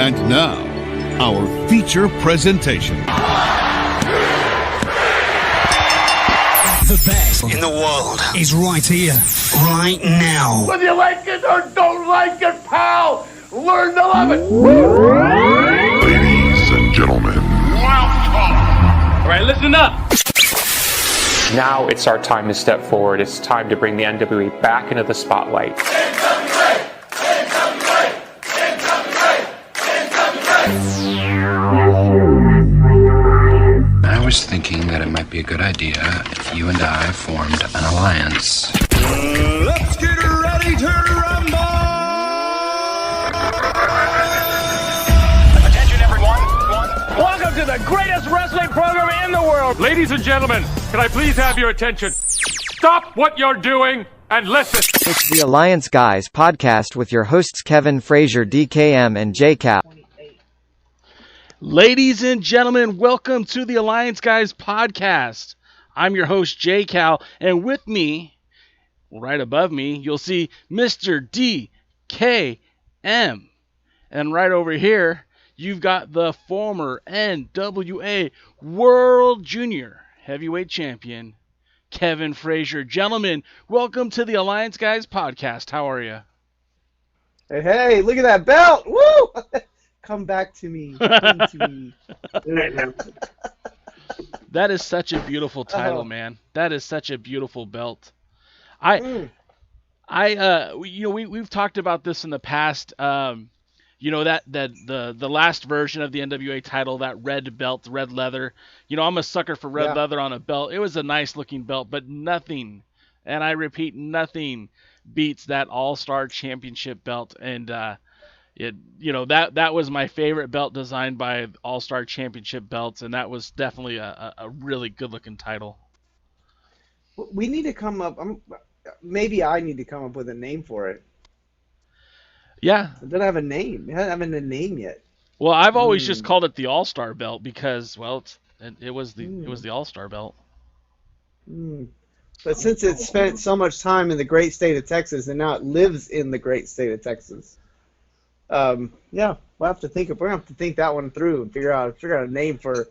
And now, our feature presentation. The best in the world is right here, right now. Whether you like it or don't like it, pal, learn to love it. Ladies and gentlemen, welcome. All right, listen up. Now it's our time to step forward. It's time to bring the NWA back into the spotlight. I was thinking that it might be a good idea if you and I formed an alliance. Let's get ready to rumble! Attention, everyone. Welcome to the greatest wrestling program in the world. Ladies and gentlemen, can I please have your attention? Stop what you're doing and listen. It's the Alliance Guys podcast with your hosts Kevin, Frazier, DKM, and JCap. Ladies and gentlemen, welcome to the Alliance Guys podcast. I'm your host, J-Cal, and with me, right above me, you'll see Mr. DKM. And right over here, you've got the former NWA World Junior Heavyweight Champion, Kevin Frazier. Gentlemen, welcome to the Alliance Guys podcast. How are you? Hey, look at that belt! Woo! Come back to me. Come to me. That is such a beautiful title, man. That is such a beautiful belt. We've talked about this in the past. The last version of the NWA title, that red belt, red leather. I'm a sucker for red leather on a belt. It was a nice looking belt, but nothing, and I repeat, nothing beats that All-Star Championship belt. And that was my favorite belt designed by All-Star Championship belts, and that was definitely a really good-looking title. We need to come up. Maybe I need to come up with a name for it. Yeah. It doesn't have a name. It hasn't a name yet. Well, I've always just called it the All-Star belt because, well, it was the All-Star belt. But since it spent so much time in the great state of Texas and now it lives in the great state of Texas. We'll have to think. We're gonna have to think that one through and figure out a name for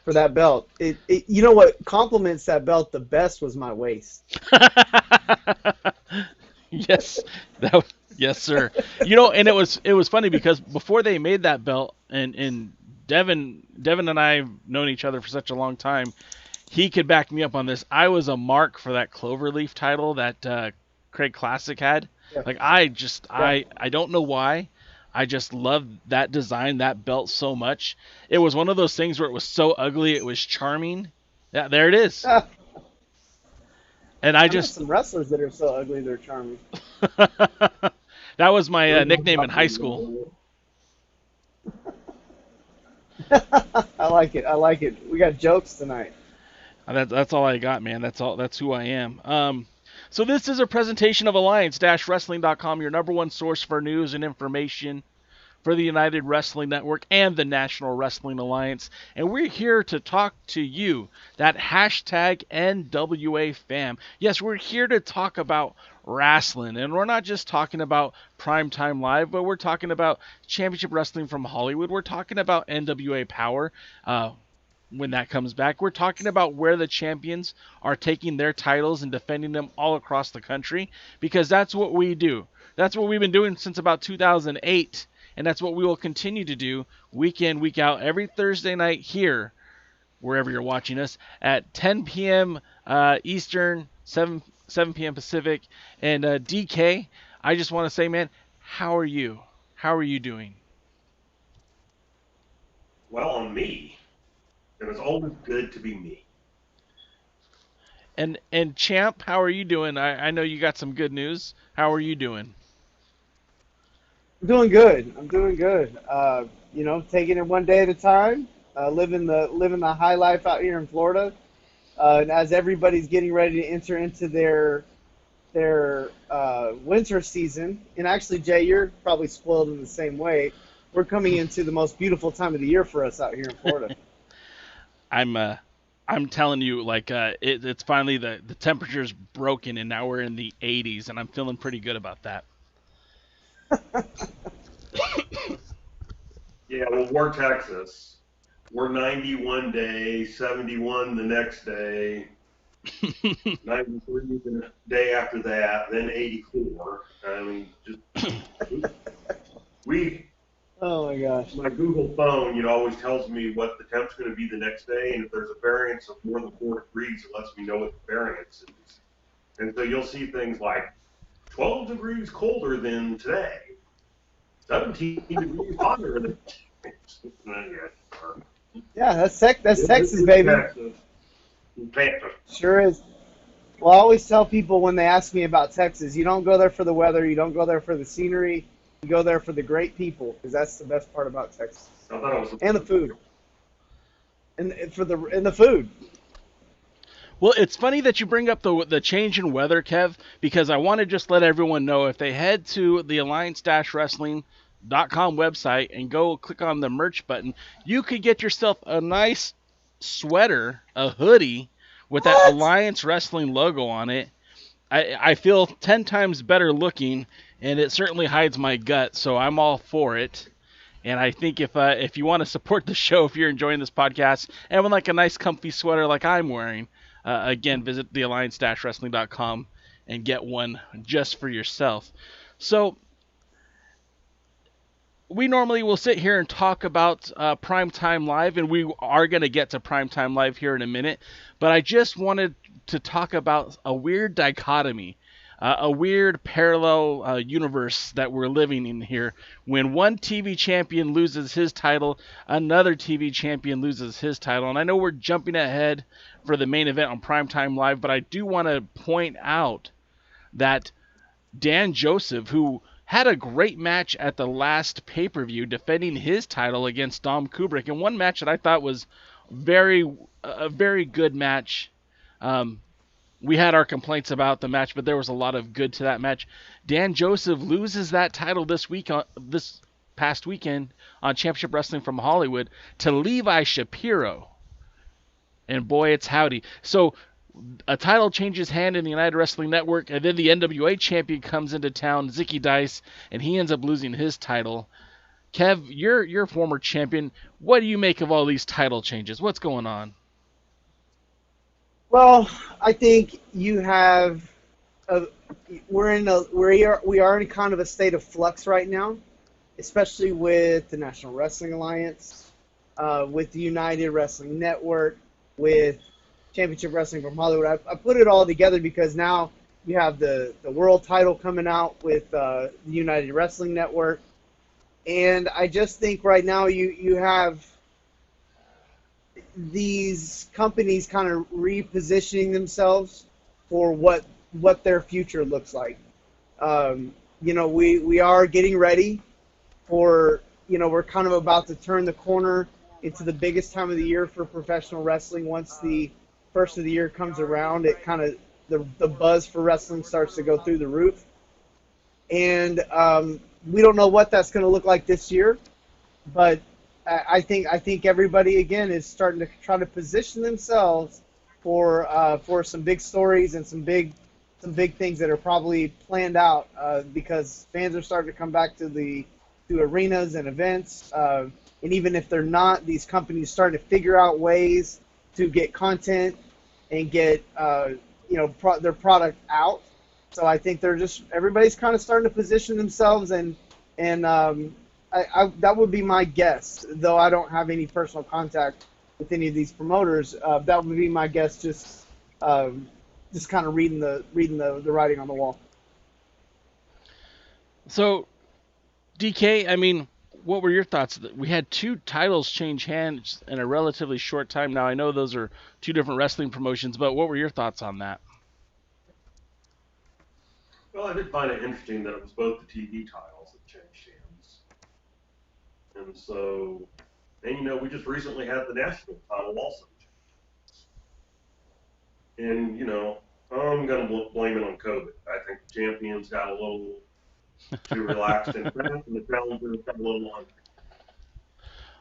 that belt. You know what complements that belt the best was my waist. Yes, yes, sir. And it was funny because before they made that belt, and Devin and I have known each other for such a long time, he could back me up on this. I was a mark for that Cloverleaf title that Craig Classic had. Yeah. Like I don't know why. I just loved that design, that belt so much. It was one of those things where it was so ugly, it was charming. Yeah, there it is. And I just some wrestlers that are so ugly they're charming. That was my nickname in high school. I like it. We got jokes tonight. That's all I got, man. That's who I am. So this is a presentation of Alliance-Wrestling.com, your number one source for news and information for the United Wrestling Network and the National Wrestling Alliance. And we're here to talk to you, that hashtag NWA fam. Yes, we're here to talk about wrestling. And we're not just talking about Primetime Live, but we're talking about Championship Wrestling from Hollywood. We're talking about NWA Power. When that comes back, we're talking about where the champions are taking their titles and defending them all across the country, because that's what we do. That's what we've been doing since about 2008, and that's what we will continue to do week in, week out, every Thursday night here, wherever you're watching us, at 10 p.m. Eastern, 7 p.m. Pacific. And DK, I just want to say, man, how are you? how are you doing? Well, on me, and it's always good to be me. And Champ, how are you doing? I know you got some good news. How are you doing? I'm doing good. I'm doing good. Taking it one day at a time, living the high life out here in Florida. And as everybody's getting ready to enter into their winter season, and actually, Jay, you're probably spoiled in the same way. We're coming into the most beautiful time of the year for us out here in Florida. I'm telling you, like, it's finally the temperature's broken, and now we're in the 80s, and I'm feeling pretty good about that. Yeah, well, we're Texas. We're 91 day, 71 the next day, 93 the day after that, then 84. I mean, just we. Oh my gosh. My Google phone, always tells me what the temp's going to be the next day, and if there's a variance of more than 4 degrees, it lets me know what the variance is. And so you'll see things like 12 degrees colder than today, 17 degrees hotter than Yeah, that's Texas, baby. Texas. Sure is. Well, I always tell people when they ask me about Texas, you don't go there for the weather, you don't go there for the scenery, you go there for the great people, because that's the best part about Texas. I thought it was and the food. And the food. Well, it's funny that you bring up the change in weather, Kev, because I want to just let everyone know, if they head to the Alliance-Wrestling.com website and go click on the merch button, you could get yourself a nice sweater, a hoodie, with that Alliance Wrestling logo on it. I feel 10 times better looking, and it certainly hides my gut, so I'm all for it. And I think if you want to support the show, if you're enjoying this podcast, and would like a nice comfy sweater like I'm wearing, again, visit the Alliance-Wrestling.com and get one just for yourself. So we normally will sit here and talk about Primetime Live, and we are going to get to Primetime Live here in a minute. But I just wanted to talk about a weird dichotomy, a weird parallel universe that we're living in here. When one TV champion loses his title, another TV champion loses his title. And I know we're jumping ahead for the main event on Primetime Live, but I do want to point out that Dan Joseph, who had a great match at the last pay-per-view defending his title against Dom Kubrick, and one match that I thought was a very good match. We had our complaints about the match, but there was a lot of good to that match. Dan Joseph loses that title this past weekend on Championship Wrestling from Hollywood to Levi Shapiro. And boy, it's howdy. So a title changes hand in the United Wrestling Network, and then the NWA Champion comes into town, Zicky Dice, and he ends up losing his title. Kev, you're former champion. What do you make of all these title changes? What's going on? Well, I think you have we are in kind of a state of flux right now, especially with the National Wrestling Alliance, with the United Wrestling Network, with Championship Wrestling from Hollywood. I put it all together because now you have the world title coming out with the United Wrestling Network, and I just think right now you have these companies kind of repositioning themselves for what their future looks like. We are getting ready for, we're kind of about to turn the corner into the biggest time of the year for professional wrestling. Once the first of the year comes around, it kind of, the buzz for wrestling starts to go through the roof. And we don't know what that's going to look like this year, but I think everybody again is starting to try to position themselves for some big stories and some big things that are probably planned out because fans are starting to come back to arenas and events, and even if they're not, these companies starting to figure out ways to get content and get their product out. So I think everybody's kind of starting to position themselves and that would be my guess, though I don't have any personal contact with any of these promoters. That would be my guess, just kind of reading the writing on the wall. So DK, I mean, what were your thoughts? We had 2 titles change hands in a relatively short time. Now, I know those are 2 different wrestling promotions, but what were your thoughts on that? Well, I did find it interesting that it was both the TV titles that changed hands. And so, and we just recently had the national title also. And, I'm going to blame it on COVID. I think the champions got a little too relaxed and the challengers got a little longer.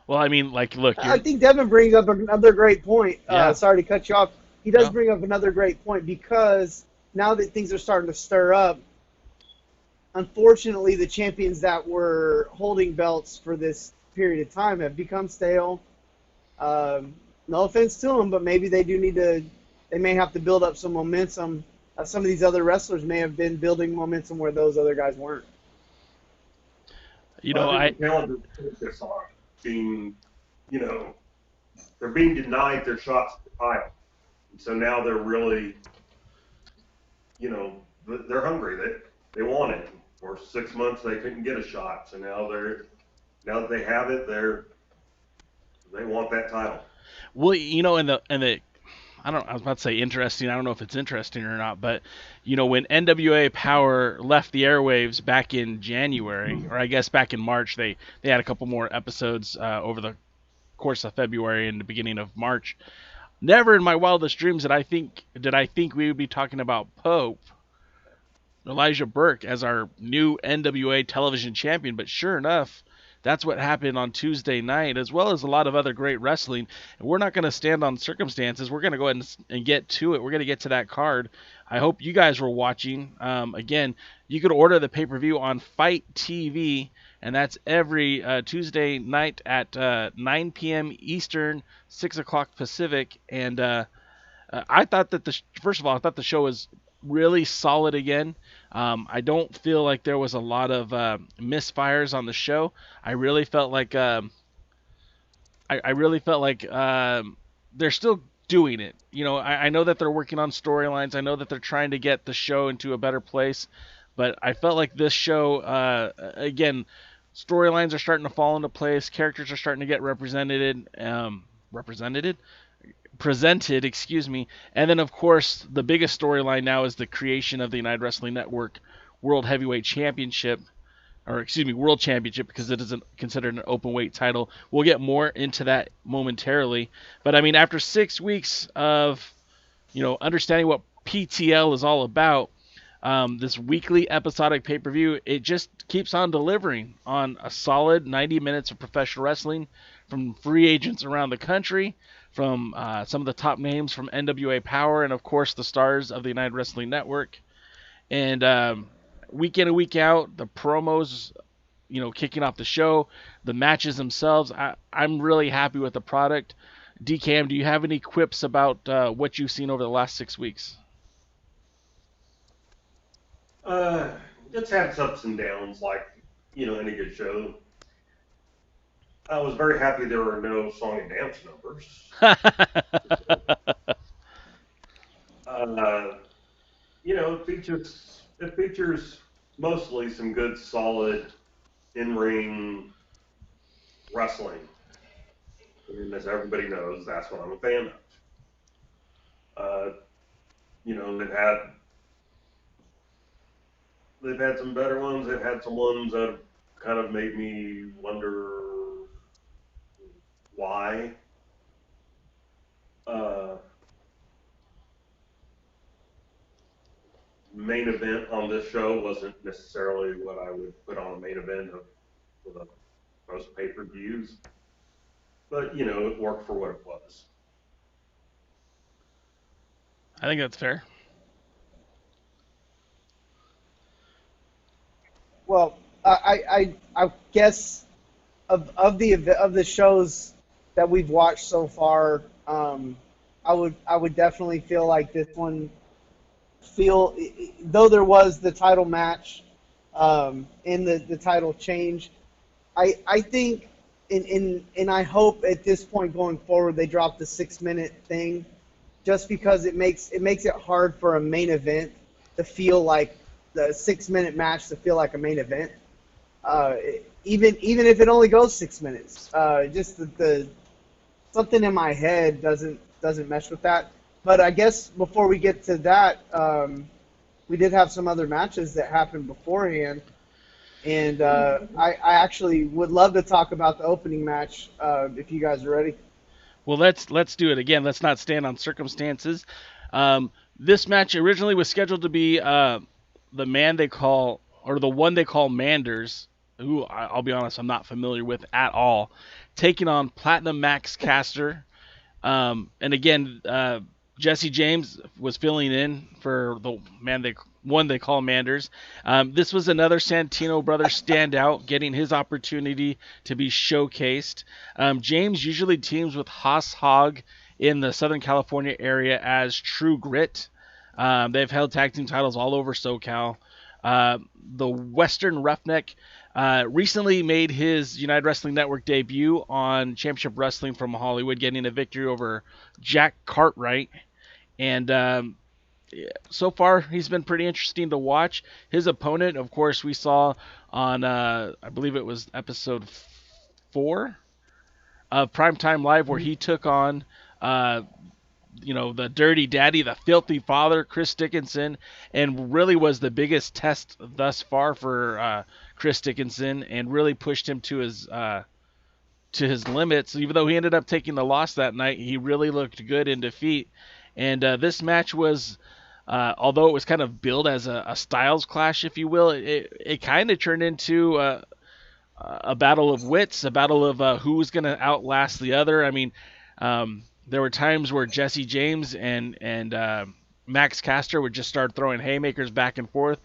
Well, I mean, look. I think Devin brings up another great point. Yeah. Sorry to cut you off. He does bring up another great point because now that things are starting to stir up, unfortunately, the champions that were holding belts for this period of time have become stale. No offense to them, but maybe they do need to. They may have to build up some momentum. Some of these other wrestlers may have been building momentum where those other guys weren't. Being, they're being denied their shots at the title. And so now they're really, they're hungry. They want it. For 6 months they couldn't get a shot. So now that they have it, they want that title. Well, I was about to say interesting. I don't know if it's interesting or not, but when NWA Power left the airwaves back in January, or I guess back in March, they had a couple more episodes over the course of February and the beginning of March. Never in my wildest dreams did I think we would be talking about Pope, Elijah Burke, as our new NWA Television Champion, but sure enough, that's what happened on Tuesday night, as well as a lot of other great wrestling. And we're not going to stand on circumstances. We're going to go ahead and get to it. We're going to get to that card. I hope you guys were watching. Again, you could order the pay-per-view on Fight TV, and that's every Tuesday night at 9 p.m. Eastern, 6 o'clock Pacific. And I thought that first of all, I thought the show was really solid again. I don't feel like there was a lot of misfires on the show. I really felt like they're still doing it. I know that they're working on storylines. I know that they're trying to get the show into a better place, but I felt like this show, again, storylines are starting to fall into place. Characters are starting to get presented, and then of course the biggest storyline now is the creation of the United Wrestling Network World Heavyweight Championship, World Championship, because it isn't considered an open weight title. We'll get more into that momentarily, but I mean, after 6 weeks of understanding what PTL is all about, this weekly episodic pay-per-view, it just keeps on delivering on a solid 90 minutes of professional wrestling from free agents around the country, from some of the top names from NWA Power, and of course the stars of the United Wrestling Network. And week in and week out, the promos, kicking off the show, the matches themselves, I'm really happy with the product. DKM, do you have any quips about what you've seen over the last 6 weeks? It's had its ups and downs, like, any good show. I was very happy there were no song and dance numbers. It features mostly some good, solid, in-ring wrestling. And as everybody knows, that's what I'm a fan of. They've had some better ones. They've had some ones that have kind of made me wonder why. Main event on this show wasn't necessarily what I would put on a main event of most pay-per-views, but it worked for what it was. I think that's fair. Well, I guess of the shows that we've watched so far, I would definitely feel like this one. Though there was the title match in the title change, I think and I hope at this point going forward they drop the 6-minute thing, just because it makes it hard for a main event to feel like the 6-minute match to feel like a main event. even if it only goes 6 minutes. Just the something in my head doesn't mesh with that. But I guess before we get to that, we did have some other matches that happened beforehand, and I actually would love to talk about the opening match if you guys are ready. Well, let's do it again. Let's not stand on circumstances. This match originally was scheduled to be the one they call Manders, who I'll be honest, I'm not familiar with at all, taking on Platinum Max Caster. And again, Jesse James was filling in for the one they call Manders. This was another Santino Brothers standout, getting his opportunity to be showcased. James usually teams with Haas Hogg in the Southern California area as True Grit. They've held tag team titles all over SoCal. The Western Roughneck recently made his United Wrestling Network debut on Championship Wrestling from Hollywood, getting a victory over Jack Cartwright. And so far, he's been pretty interesting to watch. His opponent, of course, we saw on, I believe it was episode 4 of Primetime Live, where he took on the Dirty Daddy, the Filthy Father, Chris Dickinson, and really was the biggest test thus far for Chris Dickinson, and really pushed him to his limits. Even though he ended up taking the loss that night, he really looked good in defeat. And this match was, although it was kind of billed as a styles clash, if you will, it kind of turned into a battle of wits, a battle of who was going to outlast the other. I mean, there were times where Jesse James and Max Caster would just start throwing haymakers back and forth.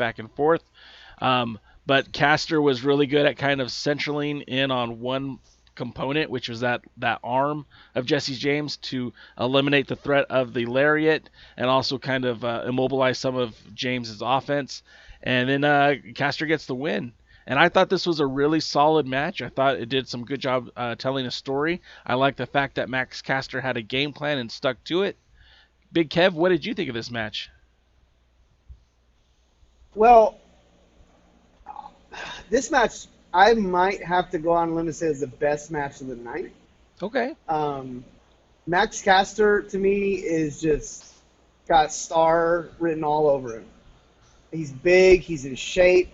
But Caster was really good at kind of centraling in on one component, which was that arm of Jesse James, to eliminate the threat of the lariat and also kind of immobilize some of James's offense. And then Caster gets the win. And I thought this was a really solid match. I thought it did some good job telling a story. I like the fact that Max Caster had a game plan and stuck to it. Big Kev, what did you think of this match? Well, this match, I might have to go on a limb and say is the best match of the night. Okay. Max Caster, to me, is just got star written all over him. He's big. He's in shape.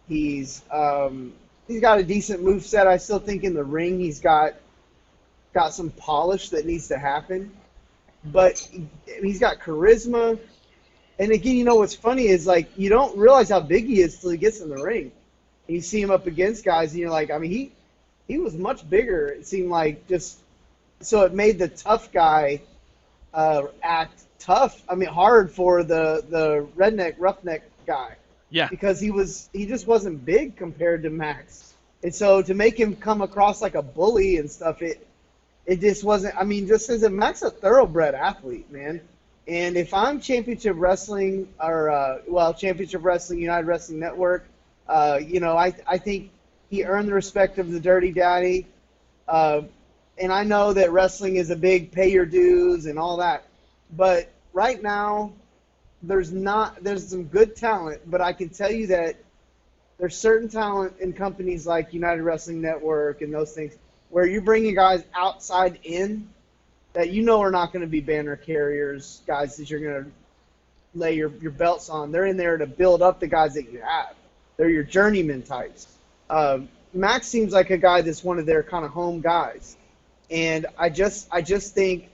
He's got a decent moveset. I still think in the ring he's got some polish that needs to happen. But he's got charisma. And again, what's funny is, like, you don't realize how big he is till he gets in the ring. And you see him up against guys, and you're like, I mean, he was much bigger. It seemed like, just so it made the tough guy act tough. I mean, hard for the roughneck guy. Yeah. Because he just wasn't big compared to Max. And so to make him come across like a bully and stuff, it just wasn't. I mean, just as Max a thoroughbred athlete, man. And if I'm Championship Wrestling or Championship Wrestling, United Wrestling Network, I think he earned the respect of the Dirty Daddy. And I know that wrestling is a big pay your dues and all that. But right now, there's some good talent, but I can tell you that there's certain talent in companies like United Wrestling Network and those things where you're bringing guys outside in that are not going to be banner carriers, guys that you're going to lay your belts on. They're in there to build up the guys that you have. They're your journeyman types. Max seems like a guy that's one of their kind of home guys. And I just think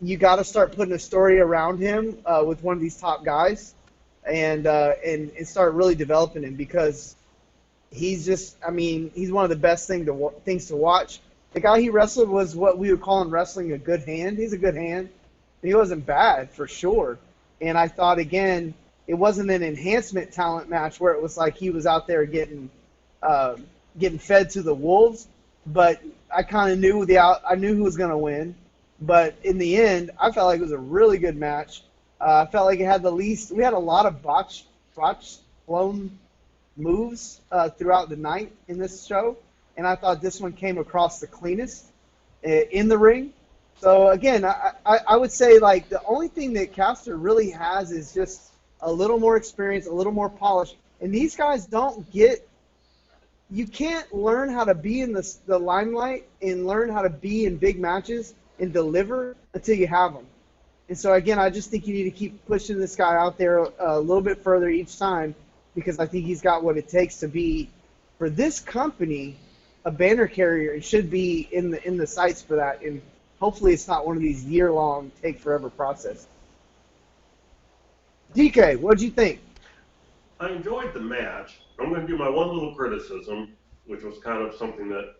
you got to start putting a story around him with one of these top guys, and start really developing him, because he's one of the best things to watch. The guy he wrestled was what we would call in wrestling a good hand. He's a good hand. He wasn't bad for sure. And I thought, again, it wasn't an enhancement talent match where it was like he was out there getting fed to the wolves, but I kind of knew I knew who was going to win. But in the end, I felt like it was a really good match. I felt like it had we had a lot of botched blown moves throughout the night in this show, and I thought this one came across the cleanest in the ring. So again, I would say, like, the only thing that Caster really has is just a little more experience, a little more polish. And these guys don't get you can't learn how to be in the limelight and learn how to be in big matches and deliver until you have them. And so, again, I just think you need to keep pushing this guy out there a little bit further each time, because I think he's got what it takes to be, for this company, a banner carrier. It should be in the sights for that, and hopefully it's not one of these year-long, take-forever process. DK, what'd you think? I enjoyed the match. I'm going to do my one little criticism, which was kind of something that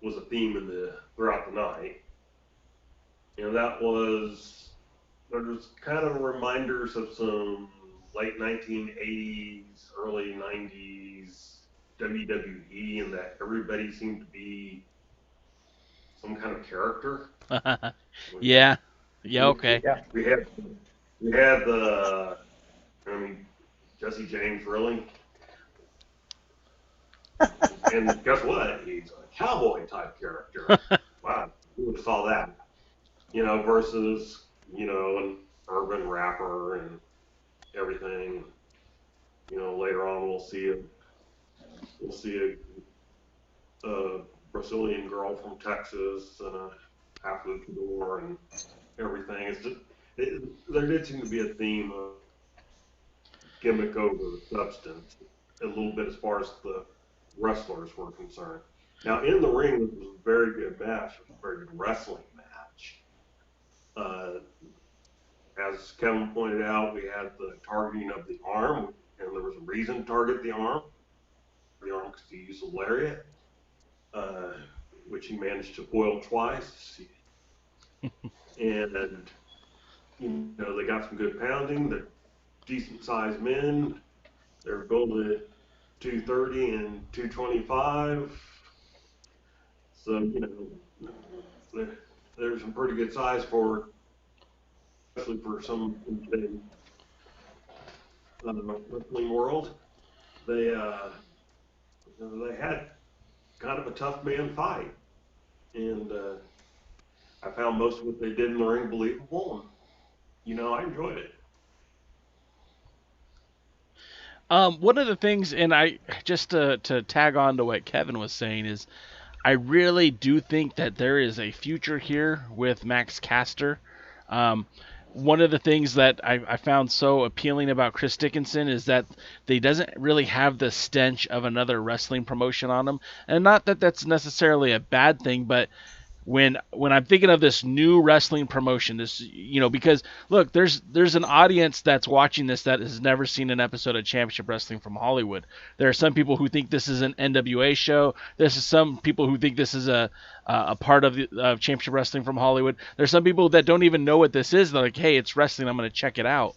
was a theme throughout the night. That was, there was kind of reminders of some late 1980s, early 90s WWE, and that everybody seemed to be some kind of character. Yeah. Yeah, okay. We had the, Jesse James, really? And guess what? He's a cowboy type character. Wow, who would have saw that? Versus, an urban rapper and everything. Later on we'll see a Brazilian girl from Texas and a half luchador and everything. It's just, there did seem to be a theme of gimmick over substance a little bit as far as the wrestlers were concerned. Now, in the ring, it was a very good match. It was a very good wrestling match. As Kevin pointed out, we had the targeting of the arm, and there was a reason to target the arm. The arm because he used a lariat, which he managed to foil twice. And, they got some good pounding. They're decent-sized men. They're built at 230 and 225. So, there's some pretty good size especially for some in the wrestling world. They had kind of a tough man fight, and I found most of what they did in the ring believable, and I enjoyed it. One of the things, and I just to tag on to what Kevin was saying, is I really do think that there is a future here with Max Caster. One of the things that I found so appealing about Chris Dickinson is that they doesn't really have the stench of another wrestling promotion on him. And not that that's necessarily a bad thing, but when I'm thinking of this new wrestling promotion, because look, there's an audience that's watching this that has never seen an episode of Championship Wrestling from Hollywood. There are some people who think this is an NWA show. There's some people who think this is a part of Championship Wrestling from Hollywood. There's some people that don't even know what this is. They're like, hey, it's wrestling, I'm going to check it out.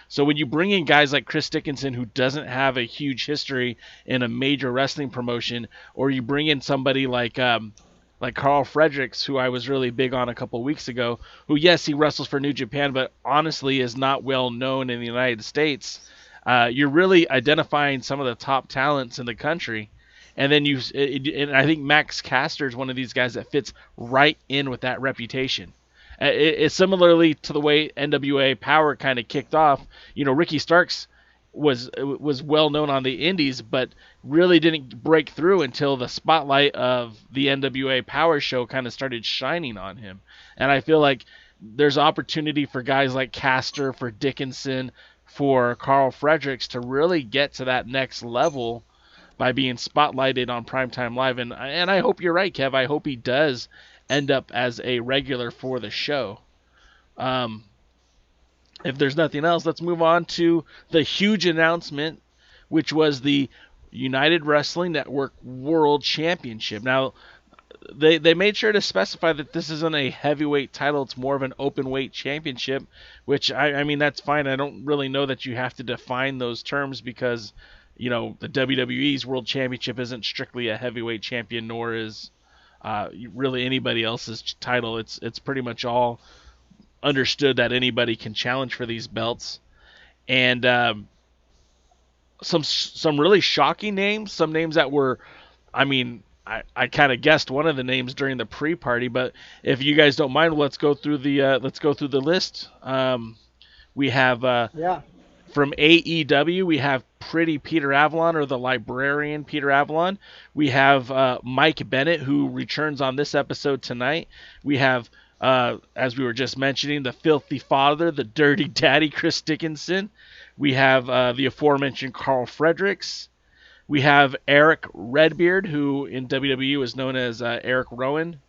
So when you bring in guys like Chris Dickinson, who doesn't have a huge history in a major wrestling promotion, or you bring in somebody like Carl Fredericks, who I was really big on a couple of weeks ago, who, yes, he wrestles for New Japan, but honestly is not well known in the United States. You're really identifying some of the top talents in the country. And then and I think Max Caster is one of these guys that fits right in with that reputation. It's similarly to the way NWA Power kind of kicked off. Ricky Starks was well known on the indies, but really didn't break through until the spotlight of the NWA Power show kind of started shining on him. And I feel like there's opportunity for guys like Caster, for Dickinson, for Carl Fredericks to really get to that next level by being spotlighted on Primetime Live. And I hope you're right, Kev. I hope he does end up as a regular for the show. If there's nothing else, let's move on to the huge announcement, which was the United Wrestling Network World Championship. Now, they made sure to specify that this isn't a heavyweight title. It's more of an open weight championship, which, I mean, that's fine. I don't really know that you have to define those terms because, the WWE's World Championship isn't strictly a heavyweight champion, nor is really anybody else's title. It's pretty much all understood that anybody can challenge for these belts. And some really shocking names, some names that were, I kind of guessed one of the names during the pre-party, but if you guys don't mind, let's go through the list. We have From AEW, we have Pretty Peter Avalon, or the Librarian Peter Avalon. We have Mike Bennett, who returns on this episode tonight. We have, as we were just mentioning, the Filthy Father, the Dirty Daddy, Chris Dickinson. We have the aforementioned Carl Fredericks. We have Eric Redbeard, who in WWE is known as Eric Rowan.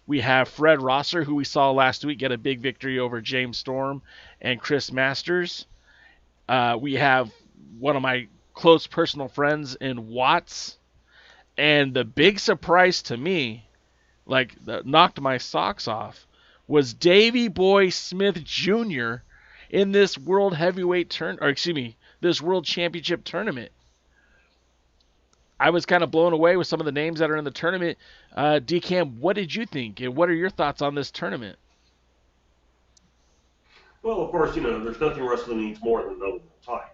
We have Fred Rosser, who we saw last week get a big victory over James Storm and Chris Masters. We have one of my close personal friends in Watts. And the big surprise to me, that knocked my socks off, was Davey Boy Smith Jr. in this World this World Championship tournament. I was kind of blown away with some of the names that are in the tournament. D-Cam, what did you think? And what are your thoughts on this tournament? Well, of course, there's nothing wrestling needs more than another title.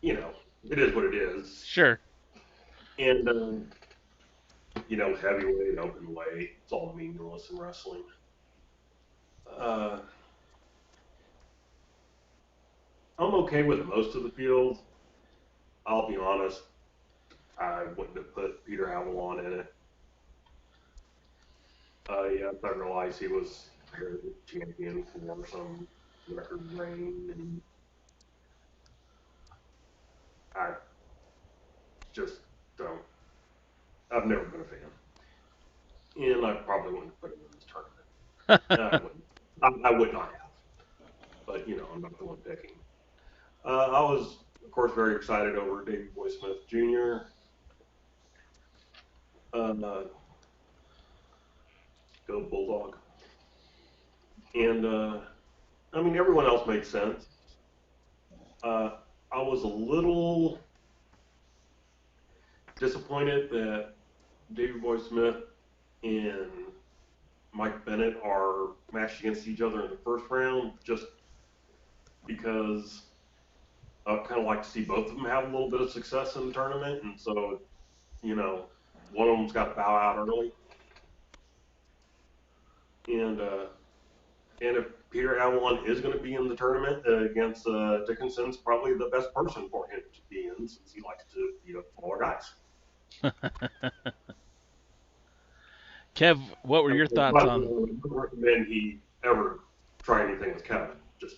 It is what it is. Sure. And, heavyweight, open weight, it's all meaningless in wrestling. I'm okay with most of the field. I'll be honest, I wouldn't have put Peter Avalon in it. I didn't realize he was Heritage Champion for some record reign, and I just don't. I've never been a fan, and I probably wouldn't put him in this tournament. I would not have, but I'm not the one picking. I was, of course, very excited over Davey Boy Smith Jr. Go Bulldog. And, everyone else made sense. I was a little disappointed that Davey Boy Smith and Mike Bennett are matched against each other in the first round, just because I'd kind of like to see both of them have a little bit of success in the tournament, and so, one of them's got to bow out early. And if Peter Avalon is going to be in the tournament against Dickinson's probably the best person for him to be in, since he likes to beat up smaller guys. Kev, what were your thoughts on? I wouldn't recommend he ever try anything with Kevin, just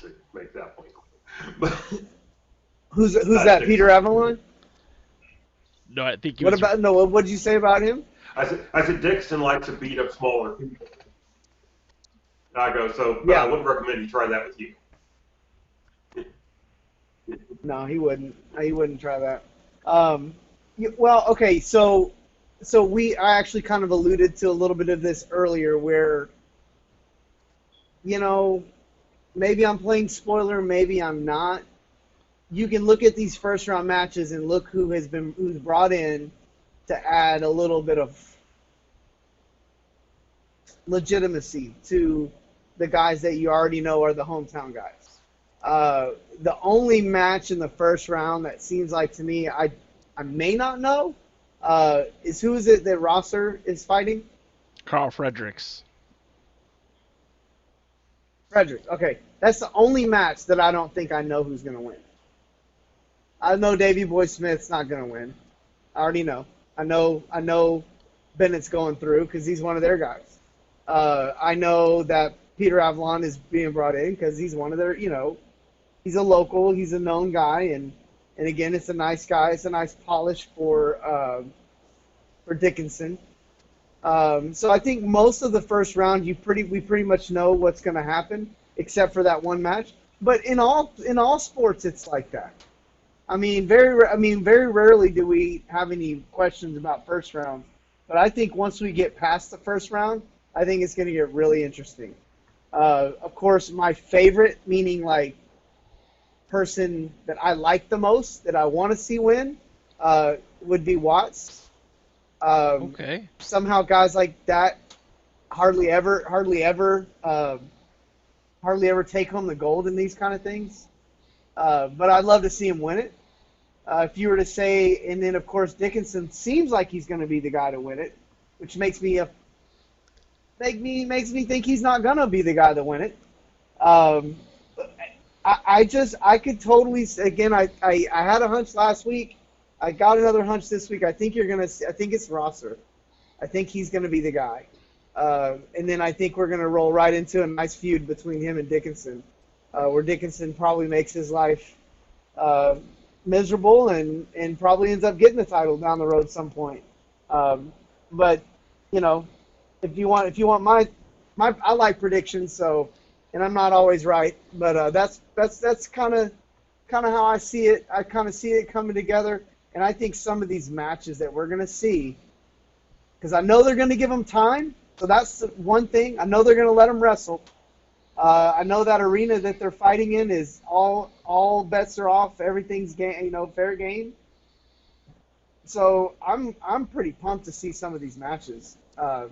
to make that point clear. Who's that? Peter Avalon? No, I think. What did you say about him? I said Dixon likes to beat up smaller people. I go, yeah. I wouldn't recommend you try that with you. No, he wouldn't. He wouldn't try that. Well, okay, so I actually kind of alluded to a little bit of this earlier, where, maybe I'm playing spoiler, maybe I'm not. You can look at these first round matches and look who's brought in to add a little bit of legitimacy to the guys that you already know are the hometown guys. The only match in the first round that seems like to me I may not know is who is it that Rosser is fighting? Carl Fredericks. Fredericks. Okay, that's the only match that I don't think I know who's going to win. I know Davey Boy Smith's not going to win. I already know. I know Bennett's going through because he's one of their guys. I know that Peter Avalon is being brought in because he's one of their, he's a local, he's a known guy, and again, it's a nice guy. It's a nice polish for Dickinson. So I think most of the first round, we pretty much know what's going to happen, except for that one match. But in all sports, it's like that. Very rarely do we have any questions about first round. But I think once we get past the first round, I think it's going to get really interesting. Of course, my favorite, meaning person that I like the most, that I want to see win, would be Watts. Okay. Somehow guys like that hardly ever take home the gold in these kind of things. But I'd love to see him win it. If you were to say, and then of course Dickinson seems like he's going to be the guy to win it, which makes me think he's not going to be the guy to win it. I could totally, again, I had a hunch last week. I got another hunch this week. I think it's Rosser. I think he's going to be the guy. And then I think we're going to roll right into a nice feud between him and Dickinson, where Dickinson probably makes his life miserable and probably ends up getting the title down the road at some point. But, you know, if you want my I like predictions, so, and I'm not always right, but that's kind of how I see it. I kind of see it coming together, and I think some of these matches that we're going to see, because I know they're going to give them time, so that's one thing. I know they're going to let them wrestle. I know that arena that they're fighting in is all bets are off. Everything's fair game. So I'm pretty pumped to see some of these matches. I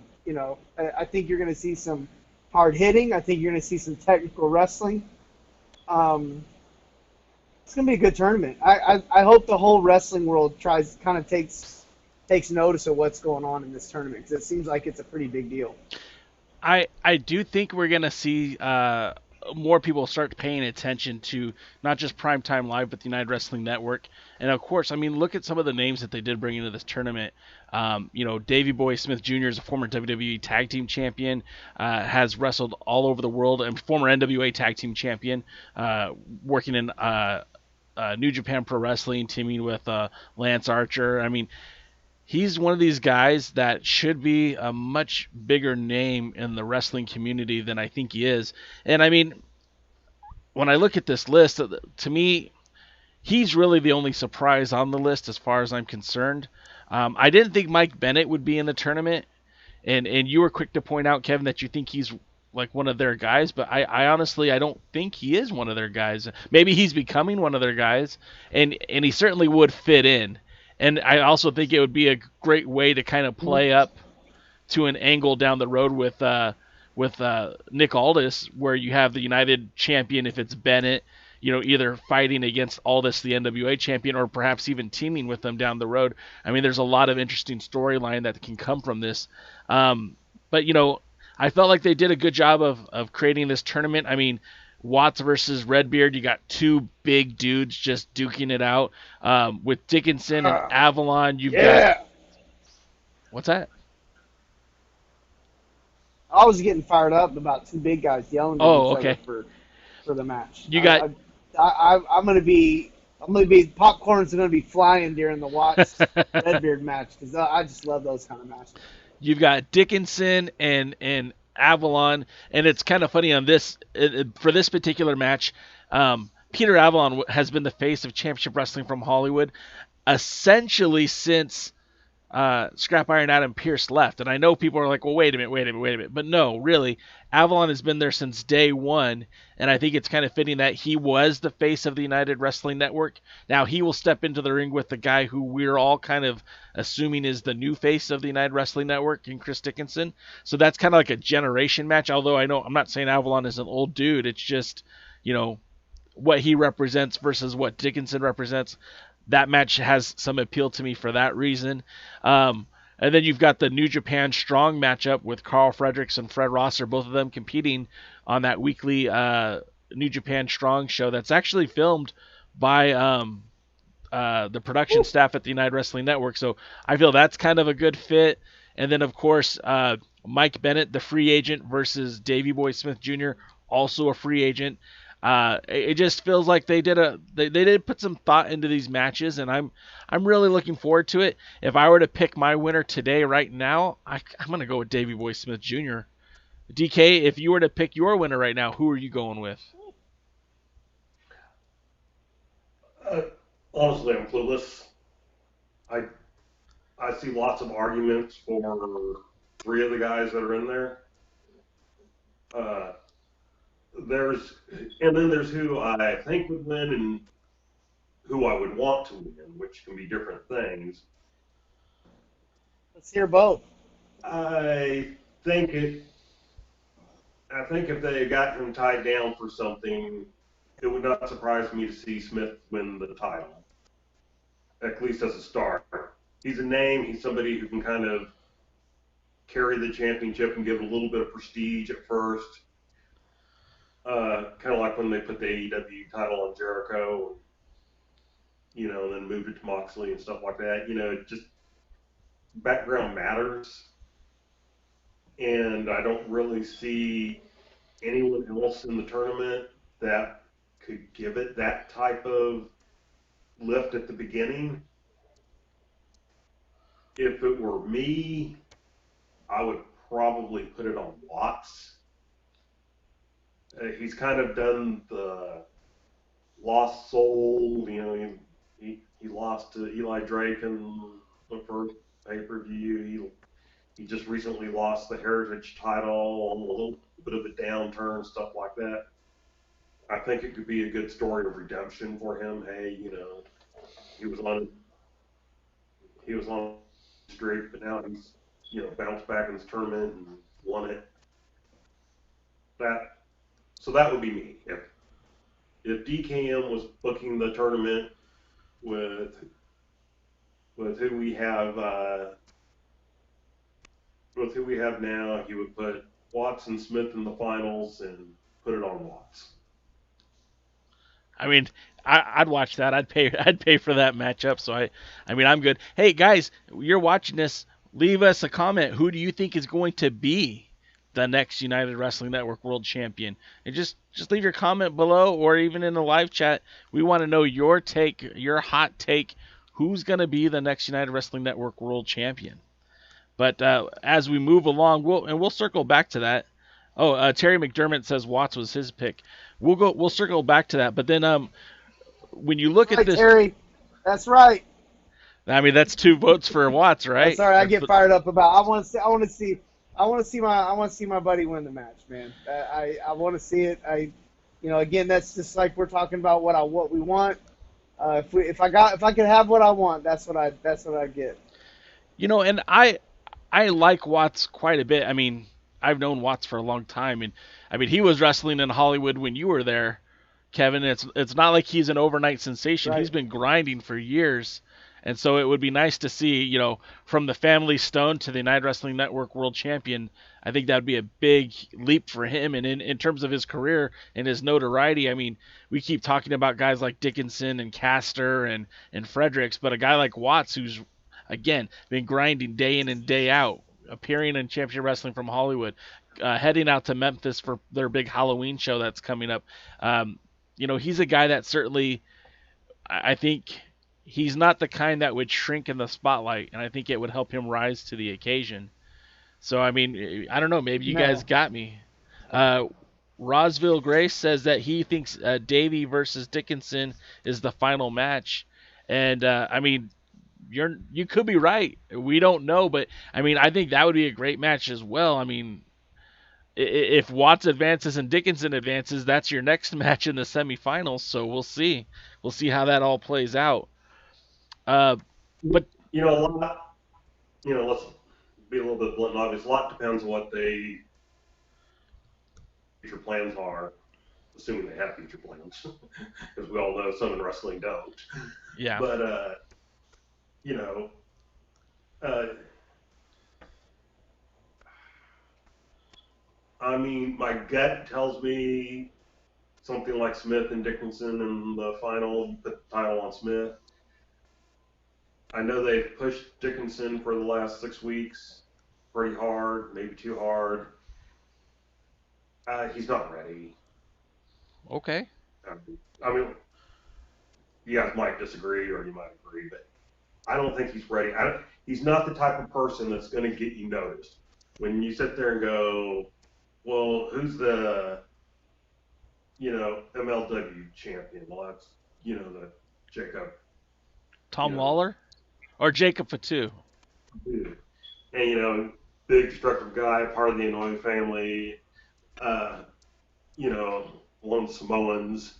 think you're going to see some hard hitting. I think you're going to see some technical wrestling. It's going to be a good tournament. I hope the whole wrestling world takes notice of what's going on in this tournament, because it seems like it's a pretty big deal. I do think we're going to see more people start paying attention to not just Primetime Live, but the United Wrestling Network. And, of course, I mean, look at some of the names that they did bring into this tournament. Davey Boy Smith Jr. is a former WWE Tag Team Champion, has wrestled all over the world, and former NWA Tag Team Champion, working in New Japan Pro Wrestling, teaming with Lance Archer. I mean, he's one of these guys that should be a much bigger name in the wrestling community than I think he is. And I mean, when I look at this list, to me, he's really the only surprise on the list as far as I'm concerned. I didn't think Mike Bennett would be in the tournament, and you were quick to point out, Kevin, that you think he's like one of their guys, but I honestly, I don't think he is one of their guys. Maybe he's becoming one of their guys, and he certainly would fit in. And I also think it would be a great way to kind of play up to an angle down the road with Nick Aldis, where you have the United Champion, if it's Bennett, either fighting against Aldis, the NWA Champion, or perhaps even teaming with them down the road. I mean, there's a lot of interesting storyline that can come from this. But I felt like they did a good job of creating this tournament. I mean, Watts versus Redbeard, you got two big dudes just duking it out. With Dickinson and Avalon, you've got... What's that? I was getting fired up about two big guys yelling at each other for the match. I'm gonna be popcorn's gonna be flying during the Watts Redbeard match, because I just love those kind of matches. You've got Dickinson and Avalon, and it's kind of funny on this for this particular match. Peter Avalon has been the face of Championship Wrestling from Hollywood essentially since Scrap Iron Adam Pearce left. And I know people are like, well, wait a minute. But no, really, Avalon has been there since day one, and I think it's kind of fitting that he was the face of the United Wrestling Network. Now he will step into the ring with the guy who we're all kind of assuming is the new face of the United Wrestling Network, in Chris Dickinson. So that's kind of like a generation match, although I'm not saying Avalon is an old dude. It's just, what he represents versus what Dickinson represents. That match has some appeal to me for that reason. And then you've got the New Japan Strong matchup with Carl Fredericks and Fred Rosser, both of them competing on that weekly New Japan Strong show that's actually filmed by the production staff at the United Wrestling Network. So I feel that's kind of a good fit. And then, of course, Mike Bennett, the free agent, versus Davey Boy Smith Jr., also a free agent. It just feels like they did put some thought into these matches, and I'm really looking forward to it. If I were to pick my winner today, right now, I'm gonna go with Davey Boy Smith Jr. DK, if you were to pick your winner right now, who are you going with? Honestly, I'm clueless. I see lots of arguments for three of the guys that are in there. There's who I think would win and who I would want to win, which can be different things. Let's hear both. I think if they got him tied down for something, it would not surprise me to see Smith win the title, at least as a start. He's a name. He's somebody who can kind of carry the championship and give it a little bit of prestige at first. kind of like when they put the AEW title on Jericho, and then moved it to Moxley and stuff like that. Just background matters, and I don't really see anyone else in the tournament that could give it that type of lift at the beginning. If it were me, I would probably put it on Watts. He's kind of done the lost soul. He lost to Eli Drake in the first pay-per-view. He just recently lost the Heritage title on a little bit of a downturn, stuff like that. I think it could be a good story of redemption for him. Hey, he was on the streak, but now he's bounced back in this tournament and won it. So that would be me. If DKM was booking the tournament with who we have now, he would put Watts and Smith in the finals and put it on Watts. I mean, I'd watch that. I'd pay for that matchup. So I'm good. Hey guys, you're watching this. Leave us a comment. Who do you think is going to be the next United Wrestling Network World Champion? And just leave your comment below, or even in the live chat. We want to know your take, your hot take. Who's going to be the next United Wrestling Network World Champion? But as we move along, we'll circle back to that. Oh, Terry McDermott says Watts was his pick. We'll circle back to that. But then when you look at this, Terry, that's right. I mean, that's 2 votes for Watts, right? Sorry, I get fired up about. I want to see my buddy win the match, man. I want to see it. Again, that's just like we're talking about what we want. If I could have what I want, that's what I get. And I like Watts quite a bit. I mean, I've known Watts for a long time, and I mean, he was wrestling in Hollywood when you were there, Kevin. It's not like he's an overnight sensation. Right. He's been grinding for years, and so it would be nice to see, from the Family Stone to the United Wrestling Network World Champion. I think that would be a big leap for him, and in terms of his career and his notoriety. I mean, we keep talking about guys like Dickinson and Castor and Fredericks, but a guy like Watts, who's again been grinding day in and day out, appearing in Championship Wrestling from Hollywood, heading out to Memphis for their big Halloween show that's coming up. He's a guy that certainly, I think he's not the kind that would shrink in the spotlight, and I think it would help him rise to the occasion. So, I mean, I don't know, maybe you guys got me. Rosville Grace says that he thinks Davey versus Dickinson is the final match. And, I mean, you could be right. We don't know, but I mean, I think that would be a great match as well. I mean, if Watts advances and Dickinson advances, that's your next match in the semifinals. So we'll see. We'll see how that all plays out. But a lot. Let's be a little bit blunt and obvious. A lot depends on what they future plans are, assuming they have future plans, because we all know some in wrestling don't. Yeah. But I mean, my gut tells me something like Smith and Dickinson in the final, put the title on Smith. I know they've pushed Dickinson for the last 6 weeks pretty hard, maybe too hard. He's not ready. Okay. I mean, you guys might disagree or you might agree, but I don't think he's ready. He's not the type of person that's going to get you noticed. When you sit there and go, well, who's the, MLW champion? Well, that's, the Jacob. Tom Lawler? Or Jacob Fatu? And, big, destructive guy, part of the Annoying family, one of the Samoans.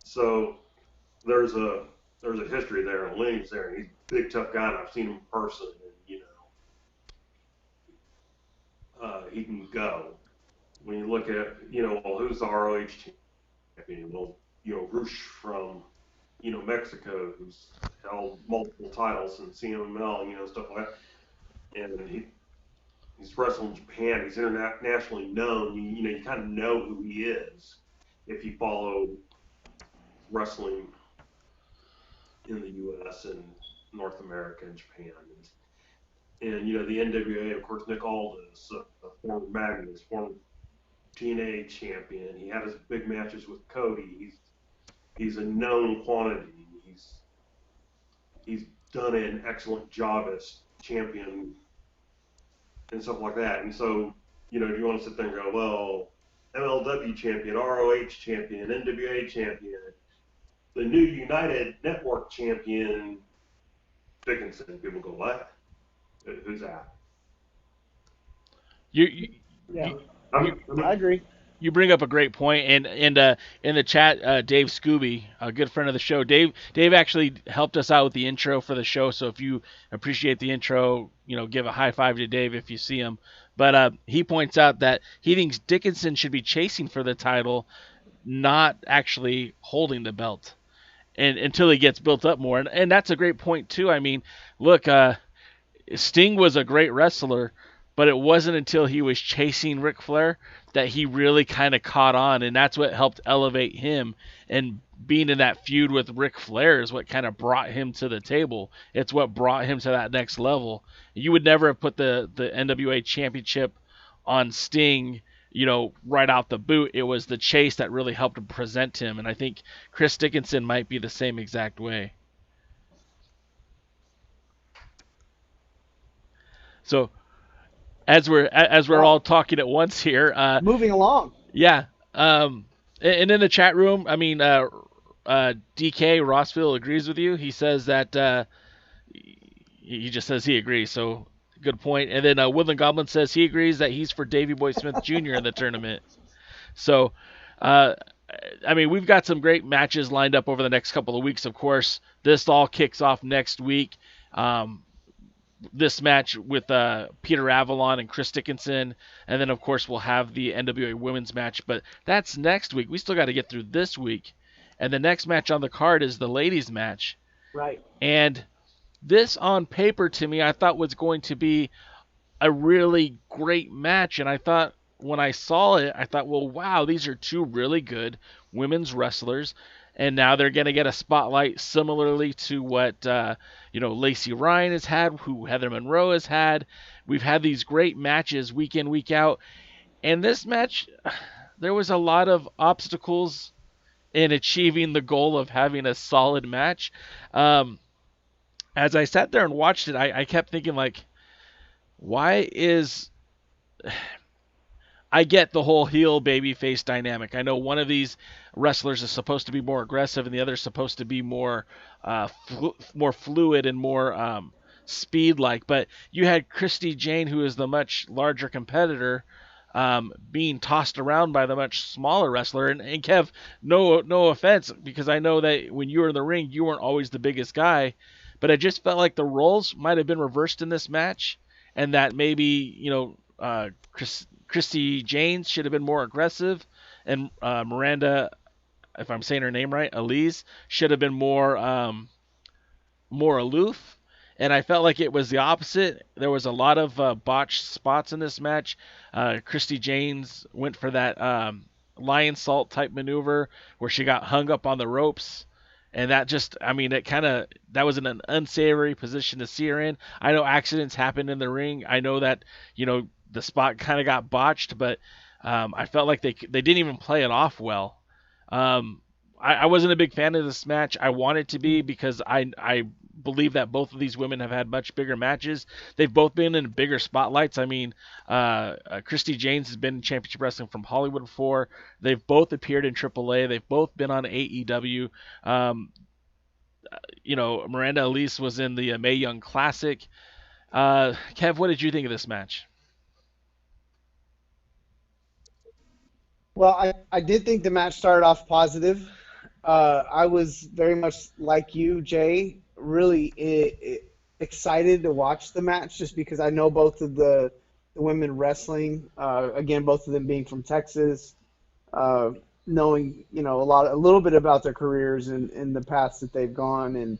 So there's a history there, and lineage there, and he's a big, tough guy, and I've seen him in person, and, he can go. When you look at, well, who's the ROH champion? Well, Rush from, Mexico, who's held multiple titles in CMLL, stuff like that. And he's wrestled in Japan. He's internationally known. You kind of know who he is. if you follow wrestling in the U.S. and North America and Japan. And you know, the NWA, of course, Nick Aldis, a former Magnus, former TNA champion. He had his big matches with Cody. He's a known quantity. He's done an excellent job as champion and stuff like that. And so, you know, do you want to sit there and go, well, MLW champion, ROH champion, NWA champion, the new United Network champion, Dickinson? People go, what? Who's that? I agree. You bring up a great point, and in the chat, Dave Scooby, a good friend of the show, Dave actually helped us out with the intro for the show. So if you appreciate the intro, you know, give a high five to Dave if you see him. But he points out that he thinks Dickinson should be chasing for the title, not actually holding the belt, and until he gets built up more. And that's a great point too. I mean, look, Sting was a great wrestler, but it wasn't until he was chasing Ric Flair that he really kind of caught on, and that's what helped elevate him. And being in that feud with Ric Flair is what kind of brought him to the table. It's what brought him to that next level. You would never have put the NWA Championship on Sting, you know, right out the boot. It was the chase that really helped him present him, and I think Chris Dickinson might be the same exact way. So, as we're all talking at once here, moving along. Yeah. And in the chat room, I mean, DK Rossville agrees with you. He says that he just says he agrees. So good point. And then Woodland Goblin says he agrees that he's for Davey Boy Smith Jr. in the tournament. So, I mean, we've got some great matches lined up over the next couple of weeks. Of course, this all kicks off next week. This match with Peter Avalon and Chris Dickinson, and then of course we'll have the NWA women's match, but that's next week. We still got to get through this week, and the next match on the card is the ladies match. Right. And this on paper to me, I thought was going to be a really great match, and I thought when I saw it, I thought, well, wow, these are two really good women's wrestlers. And now they're going to get a spotlight similarly to what, Lacey Ryan has had, who Heather Monroe has had. We've had these great matches week in, week out. And this match, there was a lot of obstacles in achieving the goal of having a solid match. As I sat there and watched it, I kept thinking, like, why is... I get the whole heel babyface dynamic. I know one of these wrestlers is supposed to be more aggressive, and the other is supposed to be more fluid and more speed-like. But you had Christy Jane, who is the much larger competitor, being tossed around by the much smaller wrestler. And Kev, no offense, because I know that when you were in the ring, you weren't always the biggest guy. But I just felt like the roles might have been reversed in this match, and that maybe Christy Janes should have been more aggressive, and Miranda, if I'm saying her name right, Elise, should have been more aloof. And I felt like it was the opposite. There was a lot of botched spots in this match. Christy Janes went for that lion salt type maneuver where she got hung up on the ropes. And that just, I mean, that was in an unsavory position to see her in. I know accidents happen in the ring. I know that, the spot kind of got botched, but I felt like they didn't even play it off well. I wasn't a big fan of this match. I wanted to be, because I believe that both of these women have had much bigger matches. They've both been in bigger spotlights. I mean, Christy Janes has been in Championship Wrestling from Hollywood before. They've both appeared in AAA. They've both been on AEW. Miranda Elise was in the Mae Young Classic. Kev, what did you think of this match? Well, I did think the match started off positive. I was very much like you, Jay, really excited to watch the match just because I know both of the women wrestling. Again, both of them being from Texas, knowing a little bit about their careers and the paths that they've gone,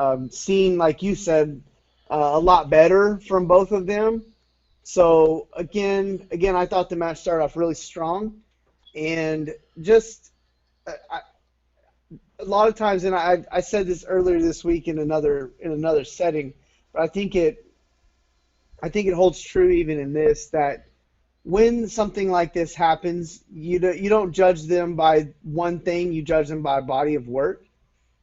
and seeing, like you said, a lot better from both of them. So again, I thought the match started off really strong. And just a lot of times, and I said this earlier this week in another setting, but I think it holds true even in this, that when something like this happens, you don't judge them by one thing, you judge them by a body of work.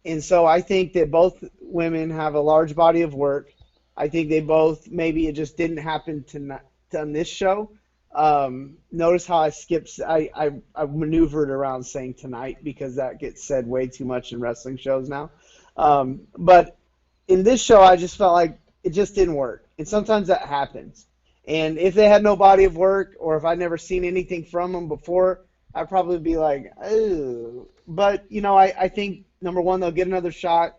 And so I think that both women have a large body of work. I think they both, maybe it just didn't happen on this show. Notice how I maneuvered around saying tonight, because that gets said way too much in wrestling shows now. But in this show, I just felt like it just didn't work. And sometimes that happens. And if they had no body of work, or if I'd never seen anything from them before, I'd probably be like, oh. But, I think, number one, they'll get another shot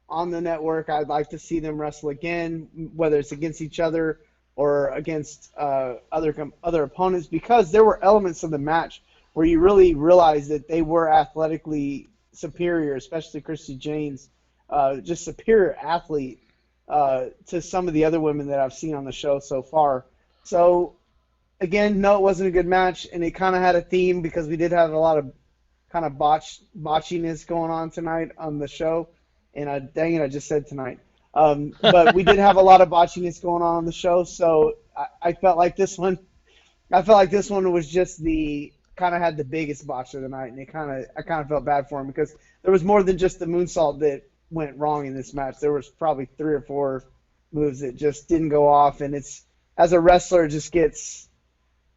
on the network. I'd like to see them wrestle again, whether it's against each other or against other opponents, because there were elements of the match where you really realized that they were athletically superior, especially Christy Jane's just superior athlete to some of the other women that I've seen on the show so far. So, again, no, it wasn't a good match, and it kind of had a theme because we did have a lot of kind of botchiness going on tonight on the show. And dang it, I just said tonight. But we did have a lot of botchiness going on the show, so I felt like this one was just kind of had the biggest botch of the night, and I kind of felt bad for him because there was more than just the moonsault that went wrong in this match. There was probably 3 or 4 moves that just didn't go off, and it's, as a wrestler,